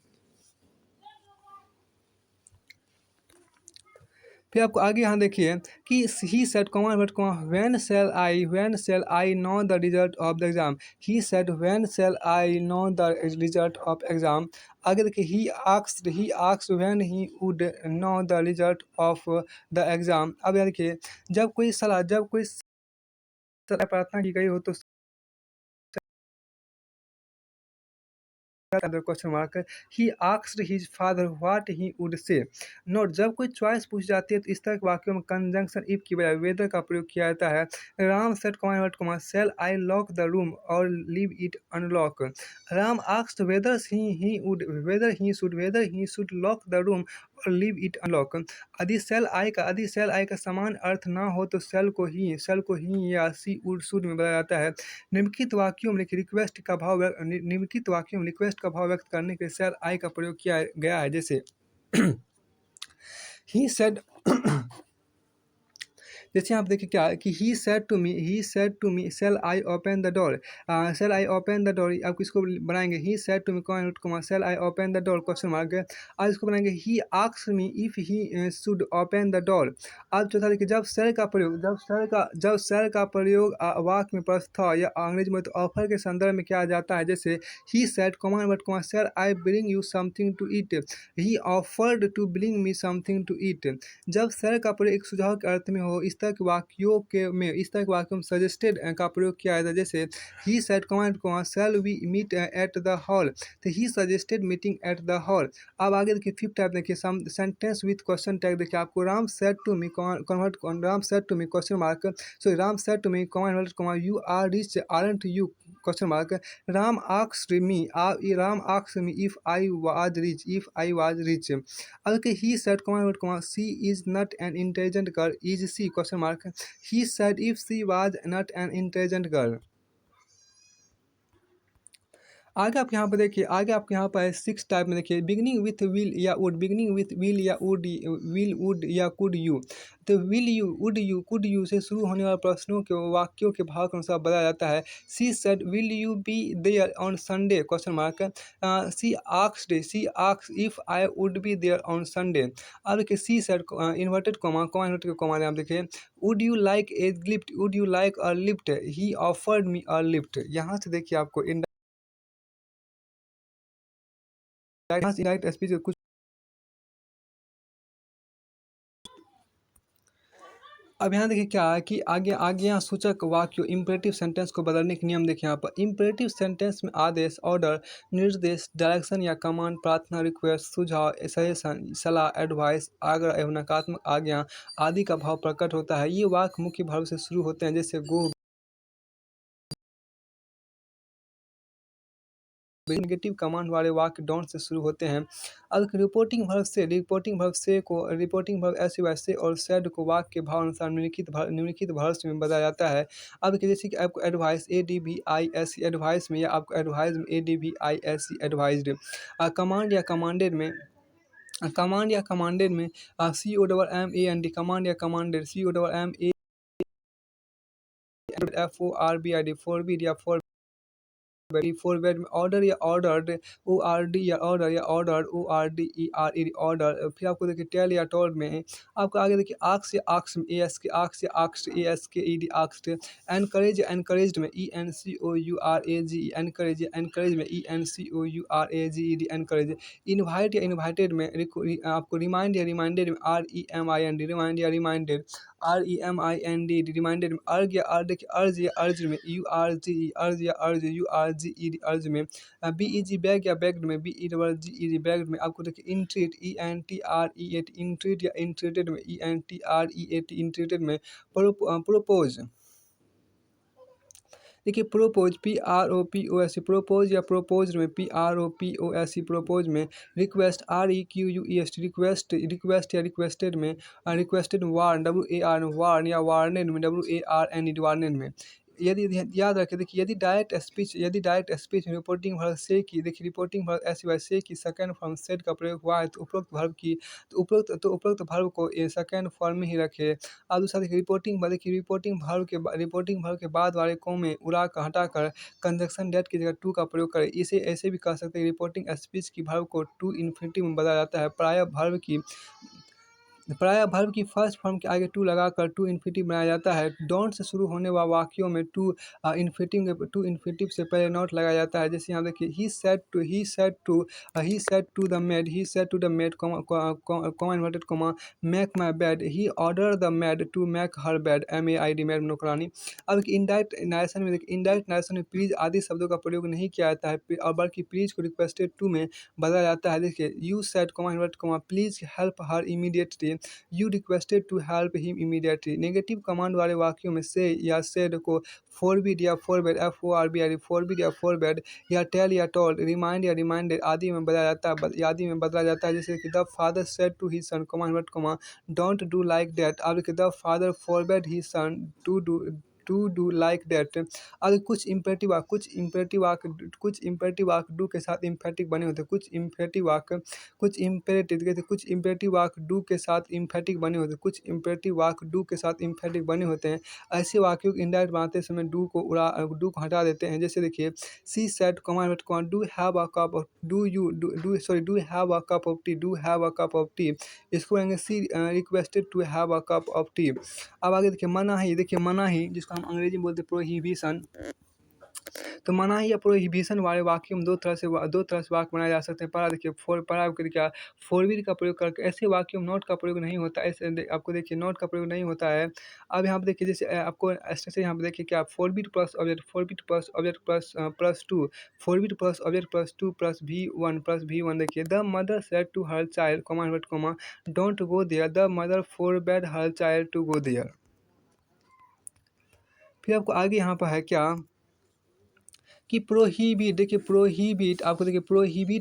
फिर आपको आगे यहाँ देखिए कि he said when shall I know the result of the exam, he said when shall I know the result of exam. आगे देखिए he asked when he would know the result of the exam. अब यहाँ देखिए जब कोई प्रार्थना की गई हो तो question mark he asked his father what he would say. Note, जब कोई चॉइस पूछी जाती है तो इस तरह के वाक्यों में कंजंक्शन इफ की बजाय वेदर का प्रयोग किया जाता है। Ram said comma shall I lock the room or leave it unlock. Ram asked whether he should lock the room or leave it unlock. यदि सेल आई का समान अर्थ ना हो तो सेल को ही या सी वुड शुड में बदला जाता है। निम्नलिखित वाक्यों में रिक्वेस्ट का भाव व्यक्त करने के लिए सेल आई का प्रयोग किया गया है, जैसे ही सेड जैसे आप देखिए क्या है कि he said to me shall I open the door. आप किसको बनाएंगे, he said to me shall I open the door question mark. आज इसको बनाएंगे he asked me if he should open the door. आज चौथा देखिए जब सेल का प्रयोग वाक्य में प्रस्ताव या अंग्रेजी में तो ऑफर के संदर्भ में किया जाता है, जैसे ही said shall I bring you something to eat. He offered to bring me something to eat. जब सर का प्रयोग एक सुझाव के अर्थ में हो, इस तरह के वाक्यों में सजेस्टेड का प्रयोग किया जाता है, जैसे ही said shall we meet at the hall. तो he suggested meeting at the hall. अब आगे देखिए फिफ्थ टाइप देखिए सेंटेंस विथ क्वेश्चन टैग। देखिए आपको Ram said to me question mark Ram said to me you are rich aren't you question mark. Ram asked me if I was rich. Okay, he said, she is not an intelligent girl. Is she? Question mark. He said if she was not an intelligent girl. आगे आपके यहाँ पर six type में देखिए beginning with will या would या could you. तो will you could you से शुरू होने वाले प्रश्नों के वाक्यों के भाव के अनुसार बताया जाता है। She said will you be there on Sunday question mark. She asked if I would be there on Sunday. अब देखिए सी सेड इन्वर्टेड कॉमा आप देखिए would you like a lift he offered me a lift. यहाँ से देखिए आपको indirect speech कुछ। अब यहाँ देखिए क्या है कि आगे यहाँ सूचक वाक्य इम्परेटिव सेंटेंस को बदलने के नियम देखिए यहाँ पर। इम्परेटिव सेंटेंस में आदेश, ऑर्डर, निर्देश, डायरेक्शन या कमांड, प्रार्थना, रिक्वेस्ट, सुझाव, सजेशन, सलाह, एडवाइस, आग्रह एवं नकारात्मक आज्ञा आदि का भाव प्रकट होता है। ये वाक्य मुख्य भाव से शुरू होते हैं, जैसे गो। नेगेटिव कमांड वाले वाक्य डोंट से शुरू होते हैं। अब रिपोर्टिंग वर्ब ऐसे वैसे और सेड को वाक्य के भाव अनुसार निम्नलिखित वर्ब्स में बताया जाता है। अब जैसे कि आपको एडवाइस ADVIS एडवाइस में, या आपको एडवाइस में ADVIS एडवाइज्ड। कमांड या कमांडेड में COMMAND कमांड या कमांडेड COMMAND FORBID फॉरबिड या फॉरवर्ड में ऑर्डर या ऑर्डर्ड ORD या ऑर्डर ORDER ऑर्डर। फिर आपको देखिए टेल या टोल्ड में। आपको आगे देखिए आक्स या आक्स में ASKED आक्स्ड। एनकरेज्ड में ENCOURAGE एनकरेज में ENCOURAGED एनकरेज। इनवाइट या इनवाइटेड में आपको रिमाइंड या रिमाइंडेड में REMIND रिमाइंड या रिमाइंडेड रिमाइंडेड में। अर्ज या अर्ज में अर्ज या अर्ज में। BEG बैग या बैग्ड में BEGG बैग्ड में। आपको देखिए इंट्रीट ENTREAT इंट्रीट या इंट्रीटेड में ENTREAT इंट्रीटेड में। प्रोपोज देखिए प्रोपोज प्रोपोज या प्रोपोज में प्रोपोज में। रिक्वेस्ट रिक्वेस्ट या रिक्वेस्टेड में रिक्वेस्टेड। वार्न वार्न या वार्नेड में वार्नेड में। यदि याद रखें देखिए यदि डायरेक्ट स्पीच में रिपोर्टिंग वर्ब से की देखिए रिपोर्टिंग वर्ब ऐसे वैसे की सेकंड फॉर्म सेड का प्रयोग हुआ है तो उपरोक्त वर्ब को सेकंड फॉर्म में ही रखे। अब दूसरा देखिए रिपोर्टिंग वर्ब के बाद वाले को में उड़ा कर हटाकर कंजक्शन डेट की जगह टू का प्रयोग करें। इसे ऐसे भी कह सकते हैं रिपोर्टिंग स्पीच की वर्ब को टू इन्फिनिटिव में बदला जाता है। प्रायः वर्ब की प्रायः वर्ब की फर्स्ट फॉर्म के आगे टू लगाकर टू इन्फिनिटिव बनाया जाता है। डोंट से शुरू होने वाले वाक्यों में टू इन्फिनिटिव से पहले नॉट लगाया जाता है। जैसे यहाँ देखिए, he said to the maid comma inverted comma make my bed, he order the maid to make her bed, MEID maid नौकरानी। अब इनडायरेक्ट नरेशन में देखिए, इनडायरेक्ट नरेशन में प्लीज आदि शब्दों का प्रयोग नहीं किया जाता है और बल्कि प्लीज को रिक्वेस्टेड टू में बदला जाता है। देखिए, you said comma invert comma please help her immediately, you requested to help him immediately. Negative command वाले वाक्यों में से या सेड को फोरबिड या फोरबेड, FORBID, फोरबिड या फोरबेड, या टेल या टोल्ड, रिमाइंड या रिमाइंडेड आदि में बदला जाता है, जैसे कि the father said to his son comma invert comma don't do like that. अब the father forbade his son to do like that. अब कुछ इम्पेरेटिव वाक्य डू के साथ इम्फेटिक बने होते हैं। कुछ इम्पेरेटिव वाक्य डू के साथ इम्फेटिक बने होते हैं। कुछ इम्पेरेटिव वाक्य डू के साथ इम्फेटिक बने होते हैं। ऐसे वाक्यों को इनडायरेक्ट बनाते समय डू को हटा देते हैं। जैसे देखिए, she said comma do have a cup of, do have a cup of tea, do have a cup of tea. इसको कहेंगे she requested to have a cup of tea. अब आगे देखिए मनाही जिसको हम अंग्रेजी में बोलते हैं प्रोहिबिशन। तो मनाही या प्रोहिबिशन वाले वाक्य में दो तरह से वाक्य बनाए जा सकते हैं। पहला देखिए, क्या फोरबिड का प्रयोग करके, ऐसे वाक्यों में नॉट का प्रयोग नहीं होता। आपको देखिए नॉट का प्रयोग नहीं होता है। अब यहाँ पे देखिए, जैसे आपको स्ट्रक्चर यहाँ पे देखिए क्या, forbid plus object plus to, forbid plus object plus to plus भी वन। देखिए, the mother said to her child comma don't go there, the mother forbade her child to go there. फिर आपको आगे यहाँ पर है क्या कि प्रोहिबिट। देखिए प्रोहिबिट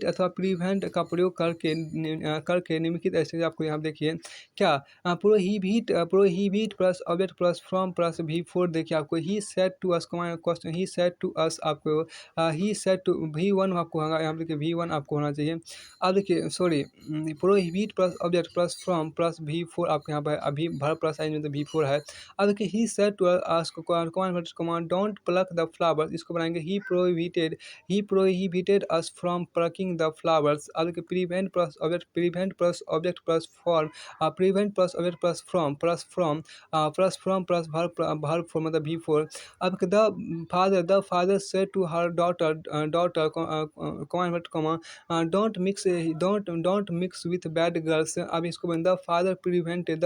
अथवा प्रिवेंट का प्रयोग करके निम्नलिखित ऐसे आपको यहाँ देखिए क्या, prohibit plus object plus from plus V4। देखिए आपको he said to us question, he said to us, आपको ही सेड टू V1 आपको होगा, यहाँ पे देखिए V1 आपको होना चाहिए। अब देखिए sorry, prohibit plus object plus from plus V4 आपके यहाँ पर अभी भर प्लस आई में तो V4 है। अब देखिए, he said to us command don't pluck the flowers, इसको बनाएंगे he prohibited us from plucking the flowers. अब देखिए, prevent plus object plus form, prevent plus object plus from plus verb for मतलब V4। अब the father said to her daughter don't mix with bad girls. अब इसको the father prevented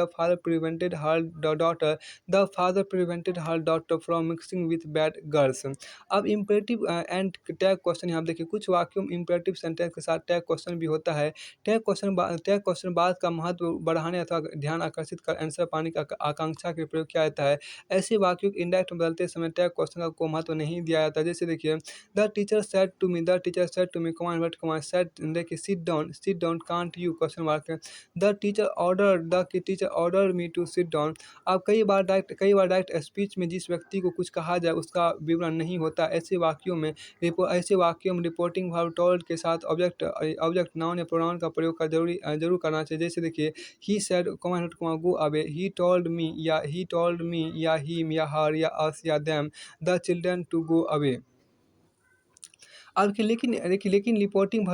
her daughter, the father prevented her daughter from mixing with bad girls. अब imperative and tag question यहाँ देखिए, कुछ वाक्यों में imperative sentence के साथ टैग क्वेश्चन भी होता है। टैग क्वेश्चन बात का महत्व बढ़ाने अथवा ध्यान आकर्षित कर आंसर पाने की आकांक्षा के प्रयोग किया जाता है। ऐसे वाक्यों को इंडायरेक्ट बदलते समय टैग क्वेश्चन को महत्व नहीं दिया जाता। जैसे देखिए, the teacher said to me said, देखिए sit down can't you question mark, the teacher order me to sit down. अब कई बार डायरेक्ट स्पीच में जिस व्यक्ति को कुछ कहा जाए उसका विवरण नहीं होता। ऐसे वाक्यों में रिपोर्टिंग वर्ब टोल्ड के साथ ऑब्जेक्ट नाउन या प्रोनाउन का प्रयोग जरूर करना चाहिए। जैसे देखिए, he said go away, he told me या हिम या हर या अस या them the children to go away. अब देखिए, लेकिन रिपोर्टिंग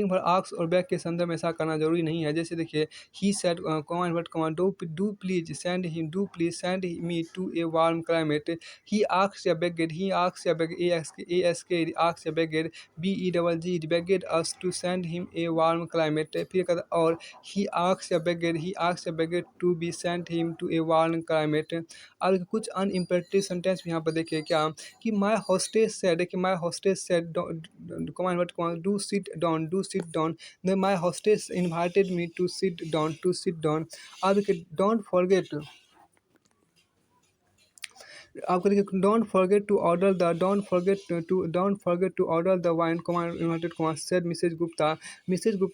भर आस्क और बैक के संदर्भ में ऐसा करना जरूरी नहीं है। जैसे देखिए, he said do please send me to a warm climate, he asked या बेगेड, आस्क्ड या begged, BEGG begged us to send him a warm climate. फिर कहता और ही आस्क्ड या begged to be send him to a warm climate. अब कुछ an imperative sentence यहाँ पर देखिए क्या, कि my hostess said do sit down, then my hostess invited me to sit down। अब देखिए, आपको देखिए, don't forget to order the wine inverted said Mrs Gupta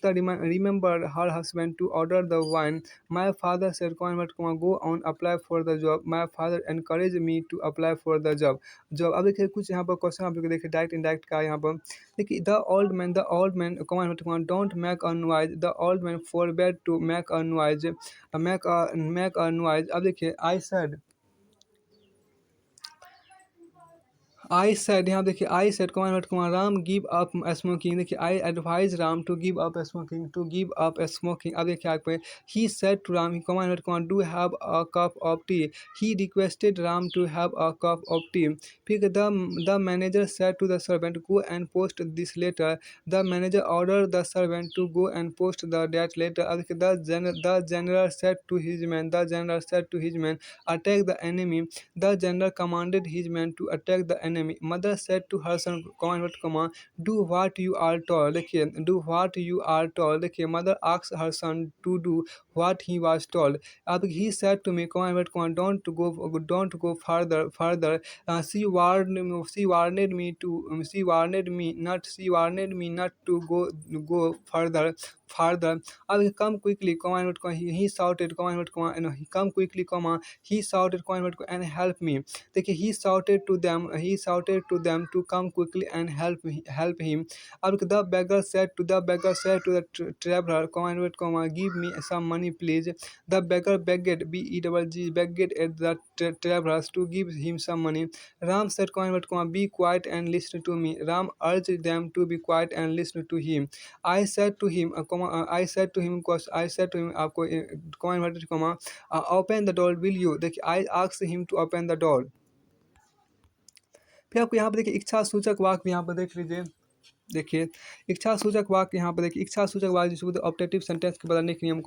remember her husband to order the wine, my father said go on apply for the job, my father encourage me to apply for the job. अब देखिए, कुछ यहाँ पर question आप लोग देखिए direct indirect का। यहाँ पर देखिए, the old man don't make a noise, the old man forbade to make a noise. अब देखिए, आई सेड, यहाँ देखिए I said comma invert comma Ram give up smoking, देखिए I advise Ram to give up smoking, to give up smoking. अब देखिए आगे पे he said to Ram comma invert comma do have a cup of tea, he requested Ram to have a cup of tea. फिर the manager said to the servant go and post this letter, the manager order the servant to go and post the that letter. अब देखिए the general said to his man, the general said to his man attack the enemy, the general commanded his men to attack the enemy. Mother said to her son, do what you are told. देखिए do what you are told, देखिए mother asked her son to do what he was told. अब he said to me, don't go further. She warned me not to go further. अब come quickly, he shouted, come quickly, he shouted, and help me. देखिए he shouted to them to come quickly and help him. अब the beggar said to the traveler, give me some money please. The beggar begged, begged at the travelers to give him some money. Ram said, be quiet and listen to me. Ram urged them to be quiet and listen to him. I said to him, आपको open the door will you, देखिए I asked him to open the door. फिर आपको यहाँ पर देखिए इच्छा सूचक वाक्य भी यहाँ पर देख लीजिए। देखिए इच्छा सूचक वाक्य यहाँ पर देखिए इच्छा सूचक वाक्य जिसको बोलते हैं ऑप्टेटिव सेंटेंस के बदलने के नियम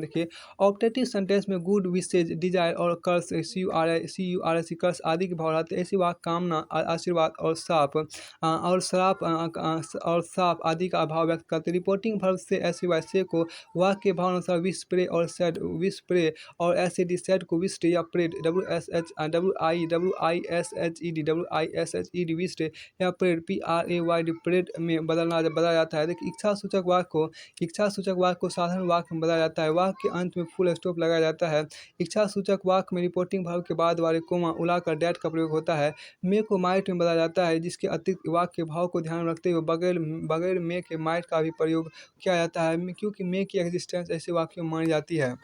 देखिए ऑप्टेटिव सेंटेंस में गुड विशेज डिजायर और कर्स सी यू आर एस कर्स आदि के भाव रहते हैं। ऐसी वाक्य कामना आशीर्वाद और श्राप आदि का अभाव व्यक्त करते। रिपोर्टिंग वर्ब से ऐसे वैसे को वाक्य के भाव अनुसार विश प्रे और एसिड सेड को विस्ट या प्रेड WISHED विस्ट या प्रेड PRAYD प्रेड में बदला जाता है। देखिए इच्छा सूचक वाक्य को साधारण वाक्य में बदला जाता है। वाक्य के अंत में फुल स्टॉप लगाया जाता है। इच्छा सूचक वाक्य में रिपोर्टिंग वर्ब के बाद वाले कोमा उलाकर डैट का प्रयोग होता है। मे को माइट में बदला जाता है, जिसके अतिरिक्त वाक्य के भाव को ध्यान में रखते हुए बगैर मे के माइट का भी प्रयोग किया जाता है, क्योंकि मे की एग्जिस्टेंस ऐसे वाक्यों में मानी जाती है।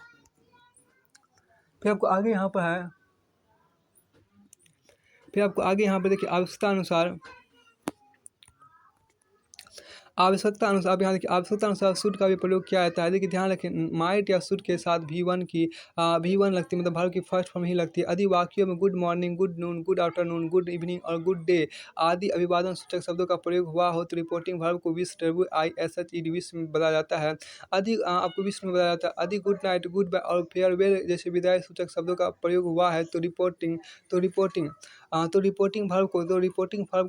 फिर आपको आगे यहाँ पर देखिए आवश्यकता अनुसार अब यहाँ देखिए आवश्यकता अनुसार शुड का भी प्रयोग किया जाता है। देखिए ध्यान रखें माइट या शुड के साथ V1 लगती है, मतलब वर्ब की फर्स्ट फॉर्म ही लगती है। आदि वाक्यों में good morning, good noon, good afternoon, good evening और गुड डे आदि अभिवादन सूचक शब्दों का प्रयोग हुआ हो तो रिपोर्टिंग वर्ब को WISHED विश में बदला जाता है। आपको विश में बदला जाता है। आदि गुड नाइट, गुड बाय और फेयरवेल जैसे विदाई सूचक शब्दों का प्रयोग हुआ है तो रिपोर्टिंग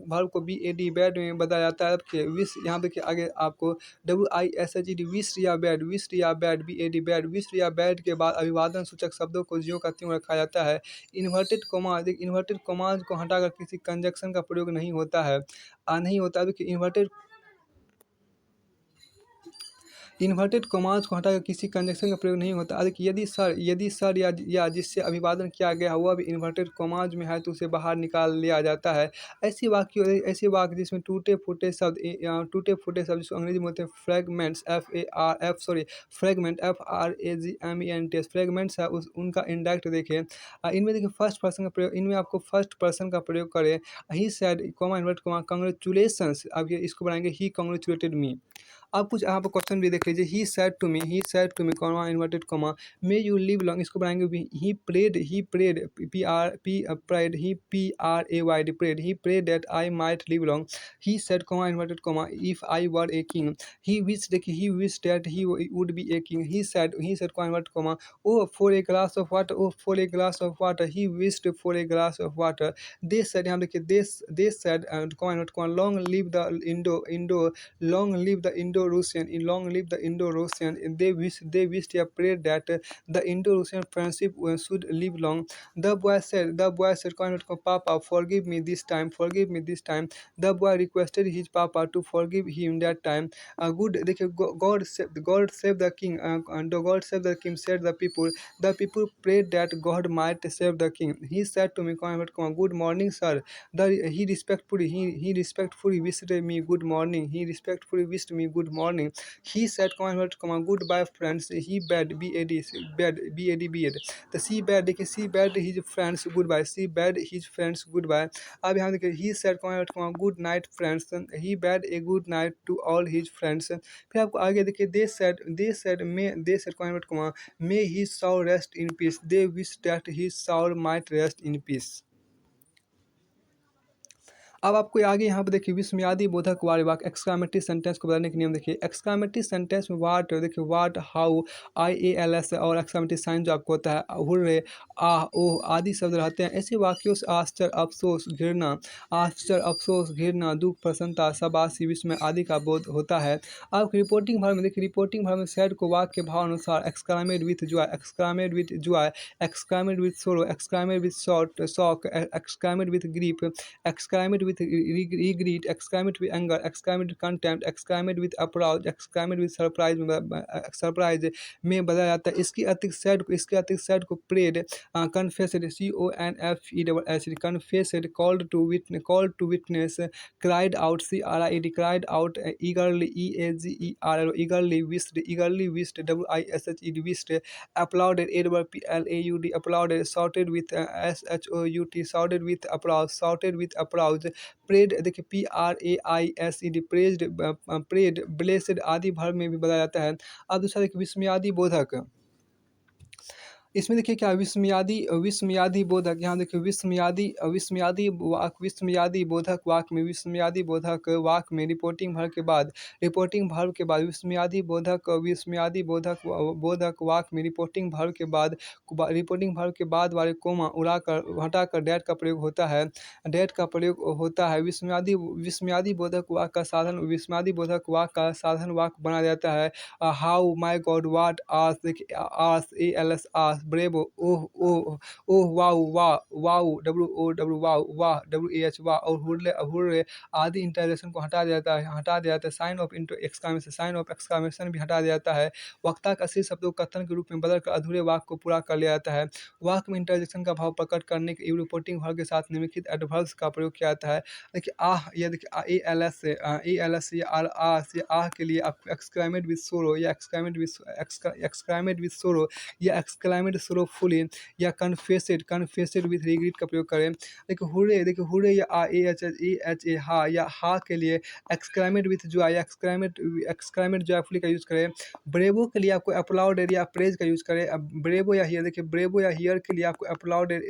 वर्ब को BAD बैड में बदला जाता है। कि विश यहाँ देखिए आगे आपको WISHED विश या बैड BAD बैड विश या बैड के बाद अभिवादन सूचक शब्दों को ज्यों का त्यों रखा जाता है। इन्वर्टेड कोमाज को हटाकर किसी कंजक्शन का प्रयोग नहीं होता है। देखिए इन्वर्टेड कॉमास को हटाकर किसी कंजक्शन का प्रयोग नहीं होता। देखिए यदि सर या जिससे अभिवादन किया गया वह भी इन्वर्टेड कॉमाज में है तो उसे बाहर निकाल लिया जाता है। ऐसे वाक्य जिसमें टूटे फूटे शब्द जिसको अंग्रेजी में बोलते हैं फ्रेगमेंट्स फ्रेगमेंट्स है उनका इंडायरेक्ट देखें। इनमें देखिए फर्स्ट पर्सन का प्रयोग, इनमें आपको फर्स्ट पर्सन का प्रयोग करें। ही सेड कांग्रेचुलेशंस, अब ये इसको बनाएंगे ही कांग्रेचुलेटेड मी। अब कुछ यहाँ पर क्वेश्चन भी देख लीजिए। He said to me comma inverted comma may you live long, इसको बनाएंगे he prayed he prayed that I might live long. He said comma inverted comma if I were a king. He wish देखिए he wish that he would be a king. He said comma inverted comma O for a glass of water he wished for a glass of water. They said, यहाँ देखिए they said comma inverted comma long live the Indo-Russian. They wished a prayer that the Indo-Russian friendship should live long. The boy said, Papa, forgive me this time. The boy requested his papa to forgive him that time. Good, देखिए God save the king. And God save the king, said the people. The people prayed that God might save the king. He said to me, good morning, sir. He respectfully wished me good morning. morning. He said, good bye friends. He bade bed. The she bade, देखिए she bade his friends goodbye. She bade his friends goodbye. अब यहाँ देखिए he said, good night friends. He bade a good night to all his friends. फिर आपको आगे देखिए may his soul rest in peace. They wish that his soul might rest in peace. अब आपको आगे यहाँ पे देखिए विस्मयादि बोधक वाक्य एक्सक्लामेटरी सेंटेंस को बताने के नियम देखिए। एक्सक्लामेटरी सेंटेंस में वाट देखिए वाट हाउ IALS और एक्सक्लामेटरी साइन जो आपको होता है हुर्रे आह ओह आदि शब्द रहते हैं। ऐसे वाक्यों से आश्चर्य अफसोस घृणा दुख प्रसन्नता शाबाशी विस्मय आदि का बोध होता है। आपकी रिपोर्टिंग भाग में देखिए रिपोर्टिंग भाग में सैड को वाक्य के भाव अनुसार exclamate with joy exclamate with sorrow exclamate with shock exclamate with grief exclaimate with regret, exclaimate with anger, exclaimate with contempt, exclaimate with applause, exclaimate with surprise में बदला जाता है। इसके अतिरिक्त सैड को prayed confessed CONFESSED confessed called to witness cried out CRIED cried out eagerly eagerly wished wished applauded applauded shouted with shouted with applause prayed देखिए praised blessed आदि verb में भी बताया जाता है। अब दूसरा देखिए विस्मयादि बोधक इसमें देखिए क्या विस्मयादि बोधक यहाँ देखिए विस्मयादि बोधक वाक्य में रिपोर्टिंग वर्ब के बाद विस्मयादि बोधक वाक्य में रिपोर्टिंग वर्ब के बाद वाले कोमा हटाकर डैट का प्रयोग होता है। विस्मयादि बोधक वाक्य का साधन वाक्य बनाया जाता है। हाउ माई गॉड वाट आस देखिए आस ALS आस bravo oh wow wow WOW वाह WAH वाह और हुर्रे आदि इंटरजेक्शन को हटा दिया जाता है। साइन ऑफ एक्सक्लामेशन भी हटा दिया जाता है। वक्ता का शेष शब्दों को कथन के रूप में बदलकर अधूरे वाक्य को पूरा कर लिया जाता है। वाक्य में इंटरजेक्शन का भाव प्रकट करने के रिपोर्टिंग वर्ब के साथ निम्नलिखित एडवर्ब्स का प्रयोग किया जाता है। देखिए यह देखिए ALS या आह के लिए आप एक्सक्लामेट विद सोरो या एक्सक्लामेट विद सोरो या एक्सक्लामेट सोरोफुली या कन्फेसेड विथ रिग्रेट का प्रयोग करें। देखिए हुर्रे या AHA हा के लिए एक्सक्लामेट विथ जॉय या एक्सक्लामेट जॉयफुली का यूज़ करें। ब्रेवो के लिए आपको अप्लाउडेड या प्रेज का यूज़ करें। ब्रेवो या हियर देखिए ब्रेवो या हियर के लिए आपको अप्लाउडेड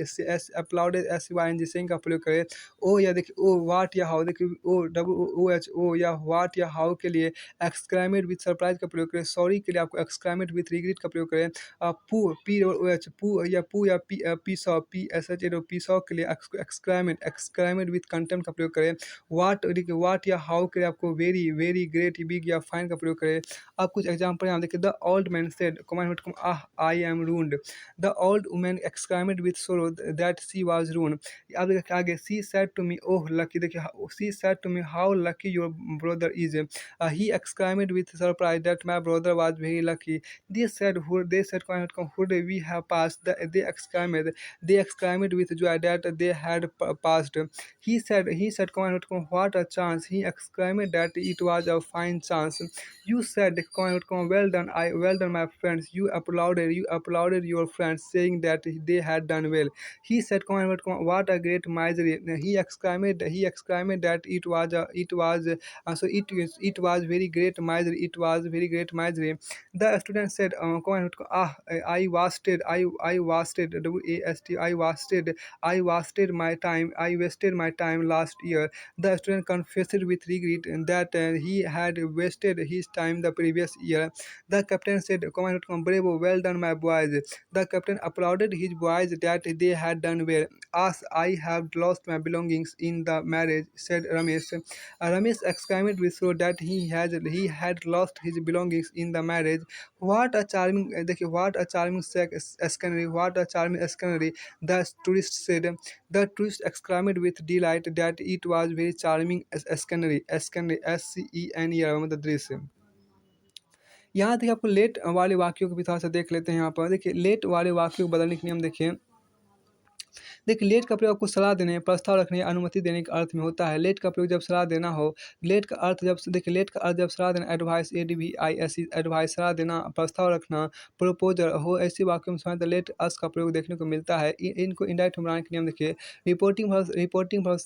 SYNG का प्रयोग करें। ओ या देखिए ओ वाट या हाउ देखिए OWOH या वाट या हाउ के लिए एक्सक्लामेट विथ सरप्राइज का प्रयोग करें। सॉरी के लिए आपको एक्सक्लामेट विथ रिग्रेट का प्रयोग करें। पू या पीसॉ के लिए एक्सक्लामेट विथ कंटेम्प्ट का प्रयोग करें। वाट या हाउ के लिए आपको वेरी वेरी ग्रेट बिग या फाइन का प्रयोग करें। अब कुछ एग्जाम्पल यहाँ देखिए। The old man said I am ruined. The old women exclamate with sorrow that she was ruined. अब देखिए आगे she said to me oh lucky देखिए she said to me how lucky your brother is. He exclamate with surprise that my brother was very lucky. They said, we have passed. They exclaimed with joy that they had passed. He said, what a chance. He exclaimed that it was a fine chance. You said, well done, my friends. You applauded your friends, saying that they had done well. He said, what a great misery. He exclaimed that it was very great misery. It was very great misery. The student said, I wasted I wasted my time last year. The student confessed with regret that he had wasted his time the previous year. The captain said, bravo, well done, my boys. The captain applauded his boys that they had done well. As I have lost my belongings in the marriage, said Ramesh. Ramesh exclaimed with sorrow that he had lost his belongings in the marriage. What a charming scenery. What a charming scenery, the tourist said. The tourist exclaimed with delight that it was very charming scenery SCENE मतलब दृश्य। यहाँ देखिए आपको late वाले वाक्यों को भी थोड़ा सा देख लेते हैं। यहाँ पर देखिए लेट वाले वाक्यों को बदलने के नियम देखिए। देखिए लेट का प्रयोग आपको सलाह देने, प्रस्ताव रखने या अनुमति देने के अर्थ में होता है। लेट का प्रयोग जब सलाह देना हो, लेट का अर्थ जब देखिए लेट का अर्थ जब सलाह देना, एडवाइस, एडवाइस, एडवाइस सलाह देना, प्रस्ताव रखना, प्रपोजल हो, ऐसे वाक्यों में सामान्यतः लेट अस का प्रयोग देखने को मिलता है। इनको इंडायरेक्ट में बनाने के नियम देखिए, रिपोर्टिंग वर्ब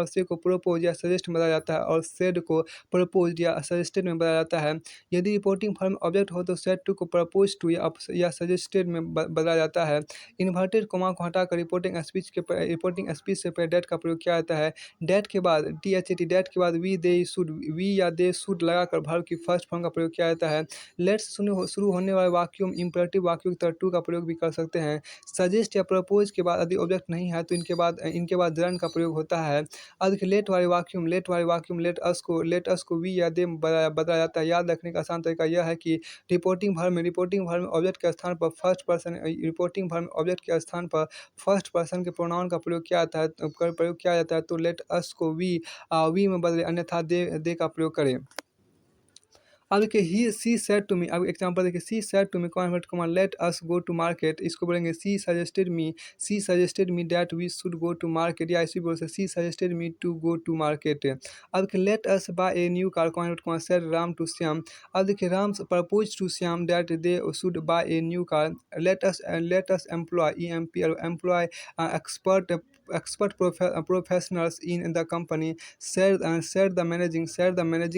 से को प्रोपोज या सजेस्ट में बदला जाता है और सेड को प्रपोज्ड या सजेस्टेड में बदला जाता है। यदि रिपोर्टिंग फॉर्म ऑब्जेक्ट हो तो सेड टू को प्रपोज टू या सजेस्टेड में बदला जाता है। इन्वर्टेड कोमा को हटाकर रिपोर्टिंग स्पीच से पहले डेट का प्रयोग किया जाता है। डेट के बाद डेट के बाद वी या दे शुड लगाकर वर्ब की फर्स्ट फॉर्म का प्रयोग किया जाता है। लेट्स शुरू होने वाले वाक्यों में इंपरेटिव वाक्यों की तरह टू का प्रयोग भी कर सकते हैं। सजेस्ट या प्रपोज के बाद यदि ऑब्जेक्ट नहीं है तो इनके बाद रन का प्रयोग होता है। अब देखिए लेट अस को वी या दे में बदला जाता है। याद रखने का आसान तरीका यह है कि रिपोर्टिंग वर्ब में ऑब्जेक्ट के स्थान पर फर्स्ट पर्सन के प्रोनाउन का प्रयोग किया जाता है तो लेट अस को वी में बदले, अन्यथा दे का प्रयोग करें। अब देखिए ही सी सेड टू मी, अब एग्जांपल देखिए, she said to me let us go to market, इसको बोलेंगे she suggested me that we should go to market, या इसी बोल सकते she suggested me to go to market. अब देखिए let us buy a new car said Ram to Shyam. अब देखिए Ram propose to Shyam that they should buy a new car. Let us employ expert professionals in the company, said the managing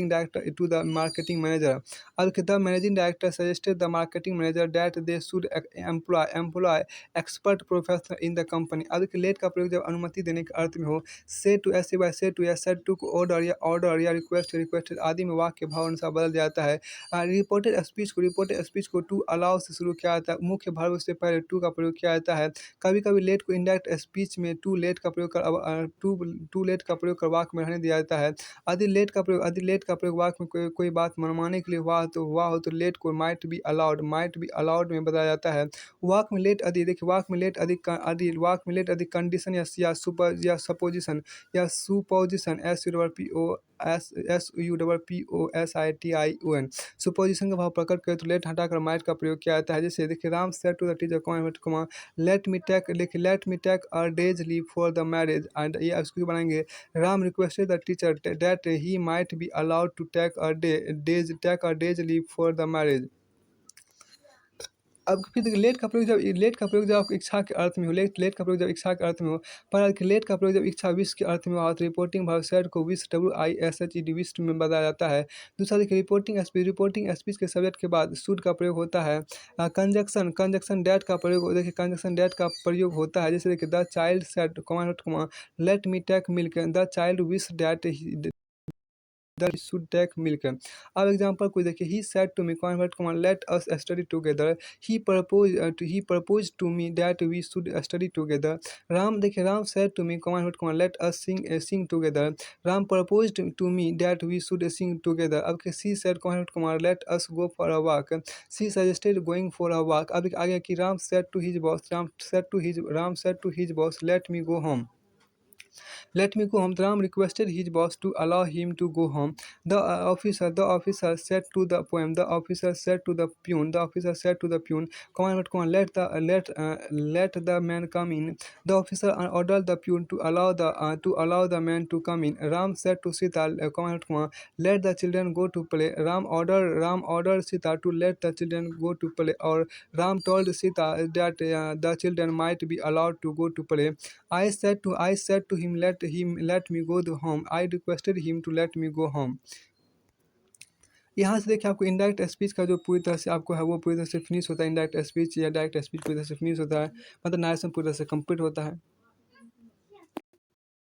director to the marketing manager. अब the managing director suggested the marketing manager that they should employ expert professional in the company। अब late का प्रयोग जब अनुमति देने के अर्थ में हो, से टू ऐसे बाय से टू या सेड टू को ऑर्डर या रिक्वेस्टेड आदि में वाक्य भाव अनुसार बदल जाता है। रिपोर्टेड स्पीच को टू अलाउ से शुरू किया जाता है। मुख्य भाव से पहले टू का प्रयोग किया जाता है। कभी कभी लेट को इंडायरेक्ट स्पीच में टू लेट का प्रयोग कर वाक्य में रहने दिया जाता है। यदि लेट का प्रयोग वाक्य में कोई बात मनवाने के लिए हुआ हो तो लेट को माइट बी अलाउड में बदला जाता है। वाक्य में लेट अधिक कंडीशन या सपोजिशन SUPPOSITION सुपोजिशन का भाव प्रकट करे तो लेट हटाकर माइट का प्रयोग किया जाता है। जैसे देखिए Ram said to the teacher let me take a day's leave for the marriage, and ये इसको बनाएंगे, Ram requested the teacher that he might be allowed to take a day's leave for the marriage. अब फिर देखिए लेट का प्रयोग जब आपकी इच्छा के अर्थ में हो, लेट का प्रयोग जब इच्छा के अर्थ में हो, पर लेट का प्रयोग जब इच्छा विश के अर्थ में हो तो रिपोर्टिंग वर्ब सेड को विश WISHED विश में बदला जाता है। दूसरा देखिए रिपोर्टिंग स्पीच के सब्जेक्ट के बाद शुड का प्रयोग होता है। कंजक्शन डैट का प्रयोग, देखिए कंजक्शन डैट का प्रयोग होता है। जैसे देखिए the child said let me take milk, the child wish that that should take milk। अब एग्जांपल कोई देखिए, he said to me let us study together, he proposed to me that we should study together। Ram said to me let us sing together, Ram proposed to me that we should sing together। अब she said let us go for a walk, she suggested going for a walk। अब आगे कि Ram said to his boss let me go home, Ram requested his boss to allow him to go home। The officer said to the poem, the officer said to the peon, let the man come in। The officer ordered the peon to allow the man to come in। Ram said to Sita, let the children go to play। Ram ordered Sita to let the children go to play, और Ram told Sita that the children might be allowed to go to play। I said to him let me go home, I requested him to let me go home। यहाँ से देखिए आपको indirect speech का जो पूरी तरह से आपको है वो पूरी तरह से फिनिश होता है। इनडायरेक्ट स्पीच या डायरेक्ट स्पीच पूरी तरह से फिनिश होता है, मतलब नरेशन पूरी तरह से कंप्लीट होता है।